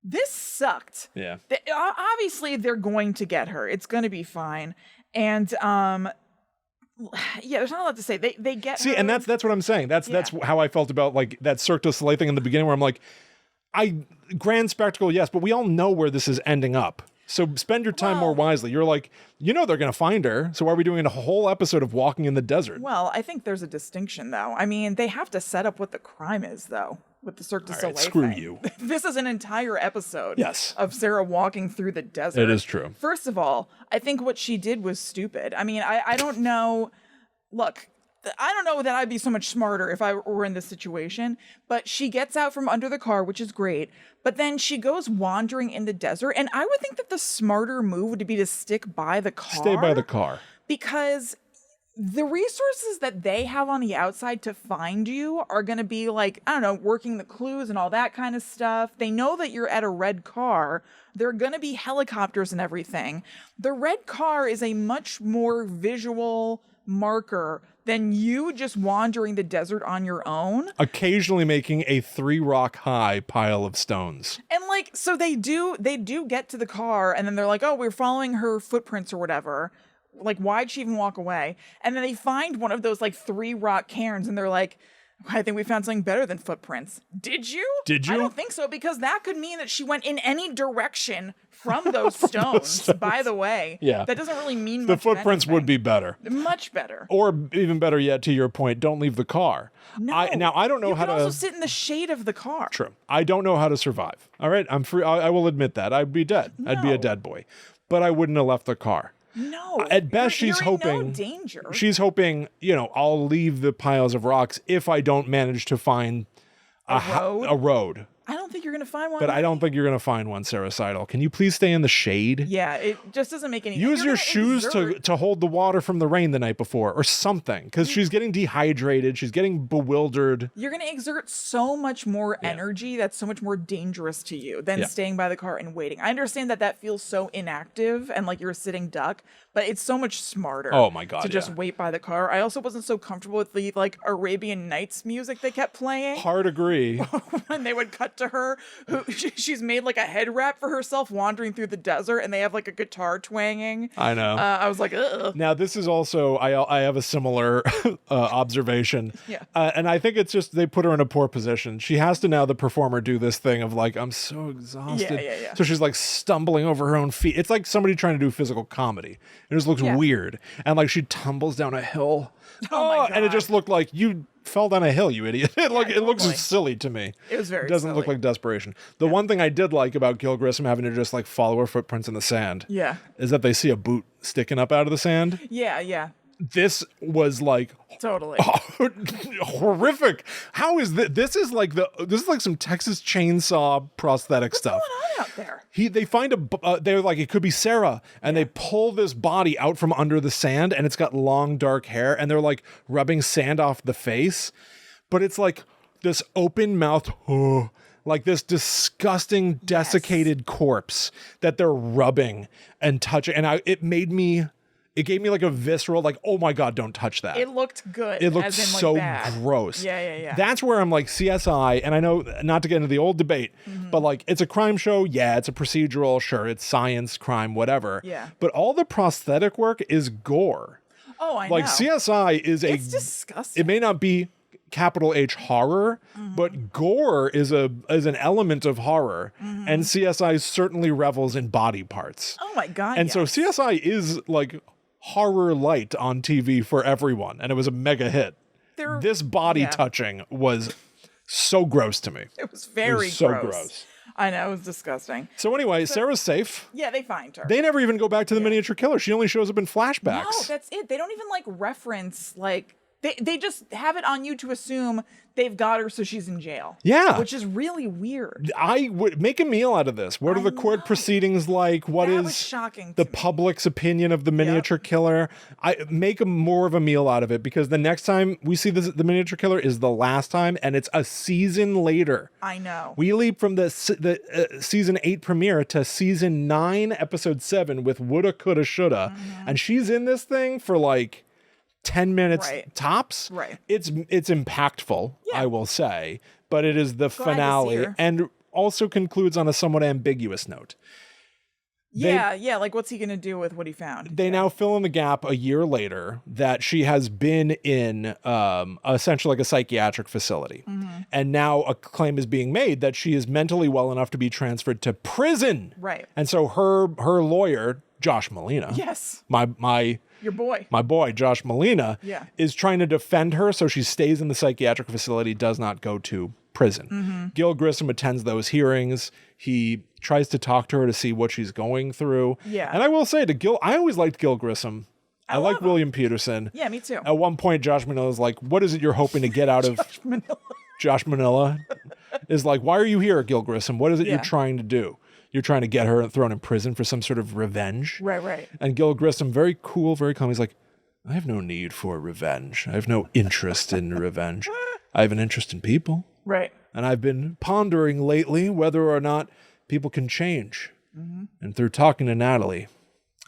This sucked. Yeah. Obviously, they're going to get her. It's going to be fine. And yeah, there's not a lot to say. They get See, her. and that's what I'm saying. That's how I felt about like that Cirque du Soleil thing in the beginning, where I'm like, grand spectacle, yes, but we all know where this is ending up. So spend your time more wisely. You're like, they're going to find her. So why are we doing a whole episode of walking in the desert? Well, I think there's a distinction, though. I mean, they have to set up what the crime is, though, with the Cirque du Soleil screw thing. you. This is an entire episode Yes. of Sarah walking through the desert. It is true. First of all, I think what she did was stupid. I mean, I don't know. Look, I don't know that I'd be so much smarter if I were in this situation, but she gets out from under the car, which is great, but then she goes wandering in the desert, and I would think that the smarter move would be to stick by the car. Stay by the car. Because the resources that they have on the outside to find you are going to be like, I don't know, working the clues and all that kind of stuff. They know that you're at a red car. There are going to be helicopters and everything. The red car is a much more visual marker than you just wandering the desert on your own. Occasionally making a 3 rock high pile of stones. And like, so they do get to the car and then they're like, oh, we're following her footprints or whatever. Like, why'd she even walk away? And then they find one of those like 3 rock cairns and they're like, I think we found something better than footprints. Did you? Did you? I don't think so, because that could mean that she went in any direction from those stones, by the way. Yeah. That doesn't really mean much. The footprints would be better. Much better. Or even better yet, to your point, don't leave the car. No. I don't know how to... You could also sit in the shade of the car. True. I don't know how to survive. All right? I'm free. I will admit that. I'd be dead. No. I'd be a dead boy. But I wouldn't have left the car. No. At best, she's you're hoping... in no danger. She's hoping, I'll leave the piles of rocks if I don't manage to find a road. I don't think you're going to find one. But I don't think you're going to find one, Sarah Seidel. Can you please stay in the shade? Yeah, it just doesn't make any sense. Use your shoes to hold the water from the rain the night before or something, because she's getting dehydrated. She's getting bewildered. You're going to exert so much more energy that's so much more dangerous to you than staying by the car and waiting. I understand that feels so inactive and like you're a sitting duck, but it's so much smarter. Oh my God, to just wait by the car. I also wasn't so comfortable with the like Arabian Nights music they kept playing. Hard agree. When they would cut to her, she's made like a head wrap for herself wandering through the desert, and they have like a guitar twanging. I know. I was like, ugh. Now this is also I have a similar observation. Yeah. And I think it's just they put her in a poor position. She has to now, the performer, do this thing of like, I'm so exhausted. Yeah. So she's like stumbling over her own feet. It's like somebody trying to do physical comedy. It just looks weird. And like she tumbles down a hill. Oh my God. And it just looked like you fell down a hill, you idiot. It looks silly to me. It was very It doesn't look like desperation. The one thing I did like about Gil Grissom having to just like follow her footprints in the sand is that they see a boot sticking up out of the sand. Yeah. This was like Totally. horrific. How is this? This is like some Texas Chainsaw prosthetic stuff. What's going on out there? They find they're like, it could be Sarah, and they pull this body out from under the sand, and it's got long dark hair, and they're like rubbing sand off the face, but it's like this open mouth, like this disgusting desiccated corpse that they're rubbing and touching, and it gave me like a visceral, like, oh my God, don't touch that. It looked good. It looked as in, like, so bad. gross. Yeah. That's where I'm like, CSI, and I know not to get into the old debate, but like, it's a crime show. Yeah, it's a procedural. Sure, it's science, crime, whatever. Yeah. But all the prosthetic work is gore. Oh, I know. Like, CSI is It's disgusting. It may not be capital H horror, but gore is an element of horror, and CSI certainly revels in body parts. Oh my God. And so CSI is like horror light on TV for everyone, and it was a mega hit. This body touching was so gross to me. It was very so gross. gross. I know, it was disgusting. So anyway, Sarah's safe. Yeah, they find her. They never even go back to the miniature killer. She only shows up in flashbacks. No, that's it. They don't even like reference like they just have it on you to assume they've got her so she's in jail. Yeah. Which is really weird. I would make a meal out of this. What are the court proceedings like? What That is was shocking the to me. public's opinion of the miniature killer? I make more of a meal out of it, because the next time we see the miniature killer is the last time, and it's a season later. I know. We leap from the season 8 premiere to season 9, episode 7 with Woulda, Coulda, Shoulda, and she's in this thing for like 10 minutes tops. Right. It's impactful, I will say, but it is the Glad to see finale, her. and also concludes on a somewhat ambiguous note. Yeah, like what's he gonna do with what he found? They now fill in the gap a year later that she has been in essentially like a psychiatric facility. And now a claim is being made that she is mentally well enough to be transferred to prison. Right. And so her lawyer, Josh Molina. Yes. Your boy. My boy, Josh Molina, Yeah. is trying to defend her so she stays in the psychiatric facility, does not go to prison. Gil Grissom attends those hearings. He tries to talk to her to see what she's going through. Yeah. And I will say to Gil, I always liked Gil Grissom. I like William Peterson. Yeah, me too. At one point, Josh Manila's like, what is it you're hoping to get out of Josh Manila? Is like, why are you here, Gil Grissom? What is it you're trying to do? You're trying to get her thrown in prison for some sort of revenge. Right. And Gil Grissom, very cool, very calm. He's like, I have no need for revenge. I have no interest in revenge. I have an interest in people. Right. And I've been pondering lately whether or not people can change. Mm-hmm. And through talking to Natalie,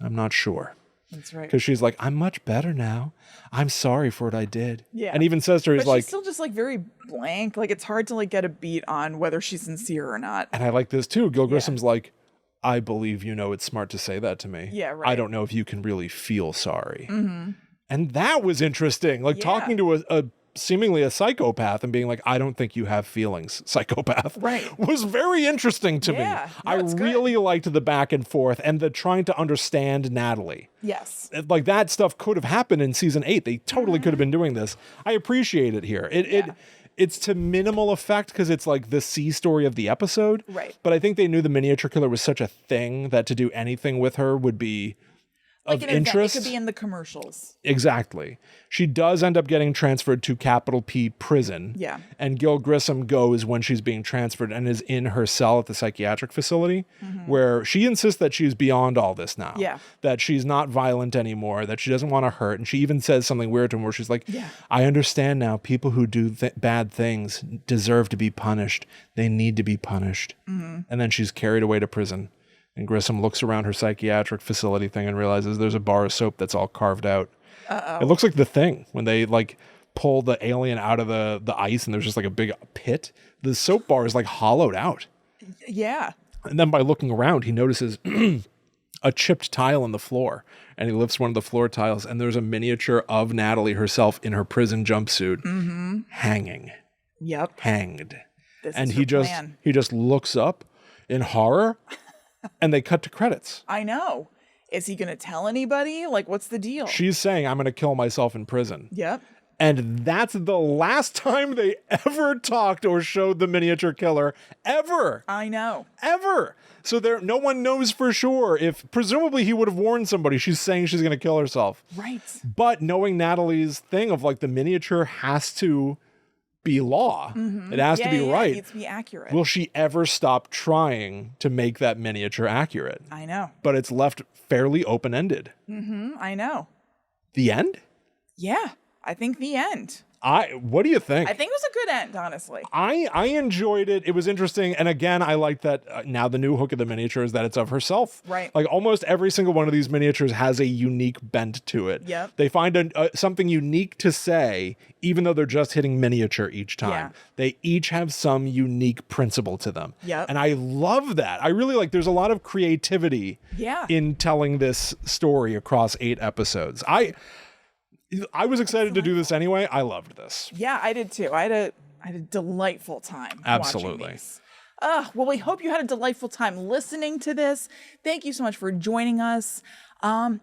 I'm not sure. That's right. Because she's like, I'm much better now. I'm sorry for what I did. Yeah. And even says to her, he's like, she's still just like very blank. Like it's hard to like get a beat on whether she's sincere or not. And I like this too. Gil Grissom's like, I believe you know it's smart to say that to me. Yeah, right. I don't know if you can really feel sorry. Mm-hmm. And that was interesting. Like talking to a seemingly a psychopath and being like, I don't think you have feelings, psychopath. Right. Was very interesting to me. No, I really liked the back and forth and the trying to understand Natalie. Yes. Like that stuff could have happened in season 8. They totally could have been doing this. I appreciate it here. It's to minimal effect because it's like the C story of the episode. Right. But I think they knew the miniature killer was such a thing that to do anything with her would be like of interest. It could be in the commercials. Exactly. She does end up getting transferred to Capital P prison. Yeah. And Gil Grissom goes when she's being transferred and is in her cell at the psychiatric facility where she insists that she's beyond all this now. Yeah. That she's not violent anymore, that she doesn't want to hurt. And she even says something weird to him where she's like, I understand now people who do bad things deserve to be punished. They need to be punished. And then she's carried away to prison. And Grissom looks around her psychiatric facility thing and realizes there's a bar of soap that's all carved out. It looks like The Thing when they like pull the alien out of the ice and there's just like a big pit. The soap bar is like hollowed out. Yeah. And then by looking around, he notices a chipped tile in the floor. And he lifts one of the floor tiles and there's a miniature of Natalie herself in her prison jumpsuit hanging. Yep. Hanged. And he just looks up in horror. And they cut to credits. I know. Is he going to tell anybody? Like, what's the deal? She's saying, I'm going to kill myself in prison. Yep. And that's the last time they ever talked or showed the miniature killer. Ever. I know. Ever. So no one knows for sure if, presumably he would have warned somebody. She's saying she's going to kill herself. Right. But knowing Natalie's thing of like the miniature has to be law. It has to be right. It needs to be accurate. Will she ever stop trying to make that miniature accurate? I know. But it's left fairly open-ended. I know. The end? Yeah, I think the end. What do you think? I think it was a good end, honestly. I enjoyed it. It was interesting. And again, I like that now the new hook of the miniature is that it's of herself. Right. Like almost every single one of these miniatures has a unique bent to it. Yep. They find something unique to say, even though they're just hitting miniature each time. Yeah. They each have some unique principle to them. Yep. And I love that. I really like, there's a lot of creativity in telling this story across 8 episodes. I was excited to do this anyway. I loved this. Yeah, I did too. I had a delightful time. Absolutely. Watching these. Well, we hope you had a delightful time listening to this. Thank you so much for joining us. Hope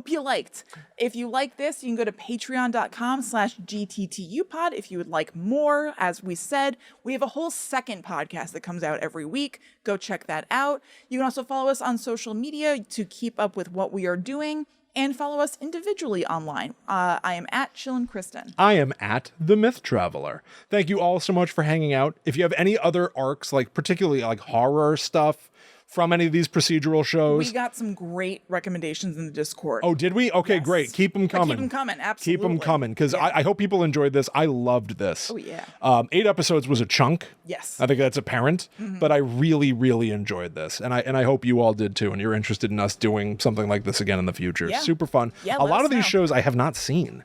you liked. If you like this, you can go to patreon.com/GTTUpod if you would like more. As we said, we have a whole second podcast that comes out every week. Go check that out. You can also follow us on social media to keep up with what we are doing. And follow us individually online. I am at Chillin' Kristen. I am at The Myth Traveler. Thank you all so much for hanging out. If you have any other arcs, like particularly like horror stuff from any of these procedural shows. We got some great recommendations in the Discord. Oh, did we? Okay, yes. Great. Keep them coming. Keep them coming, absolutely. Keep them coming, because I hope people enjoyed this. I loved this. Oh, yeah. 8 episodes was a chunk. Yes. I think that's apparent, but I really, really enjoyed this. And I hope you all did too, and you're interested in us doing something like this again in the future. Yeah. Super fun. Yeah, a lot of these shows I have not seen.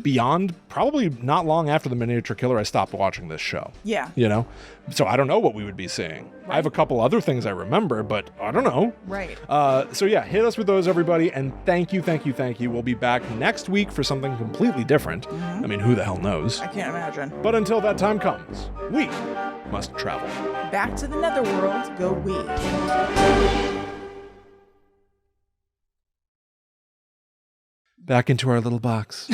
Beyond, probably not long after The Miniature Killer, I stopped watching this show. Yeah. You know? So I don't know what we would be seeing. Right. I have a couple other things I remember, but I don't know. Right. So yeah, hit us with those, everybody, and thank you. We'll be back next week for something completely different. I mean, who the hell knows? I can't imagine. But until that time comes, we must travel. Back to the netherworld go we. Back into our little box.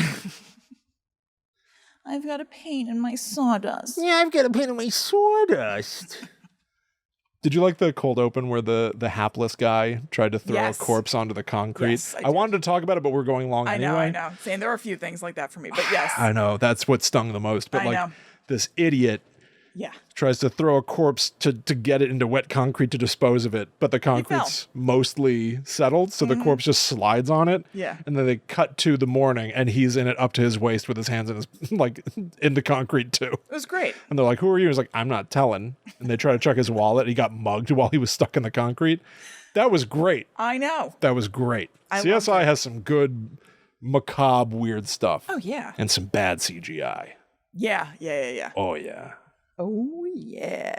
I've got a pain in my sawdust. Yeah, I've got a pain in my sawdust. Did you like the cold open where the hapless guy tried to throw a corpse onto the concrete? Yes, I wanted to talk about it, but we're going long anyway. I know. Saying there are a few things like that for me, but yes. I know. That's what stung the most. But this idiot Yeah. Tries to throw a corpse to get it into wet concrete to dispose of it, but the concrete's mostly settled, so the corpse just slides on it. Yeah. And then they cut to the morning, and he's in it up to his waist with his hands in his in the concrete too. It was great. And they're like, "Who are you?" He's like, "I'm not telling." And they try to check his wallet. He got mugged while he was stuck in the concrete. That was great. I know. That was great. I CSI has some good macabre weird stuff. Oh yeah. And some bad CGI. Yeah. Oh yeah. Oh yeah.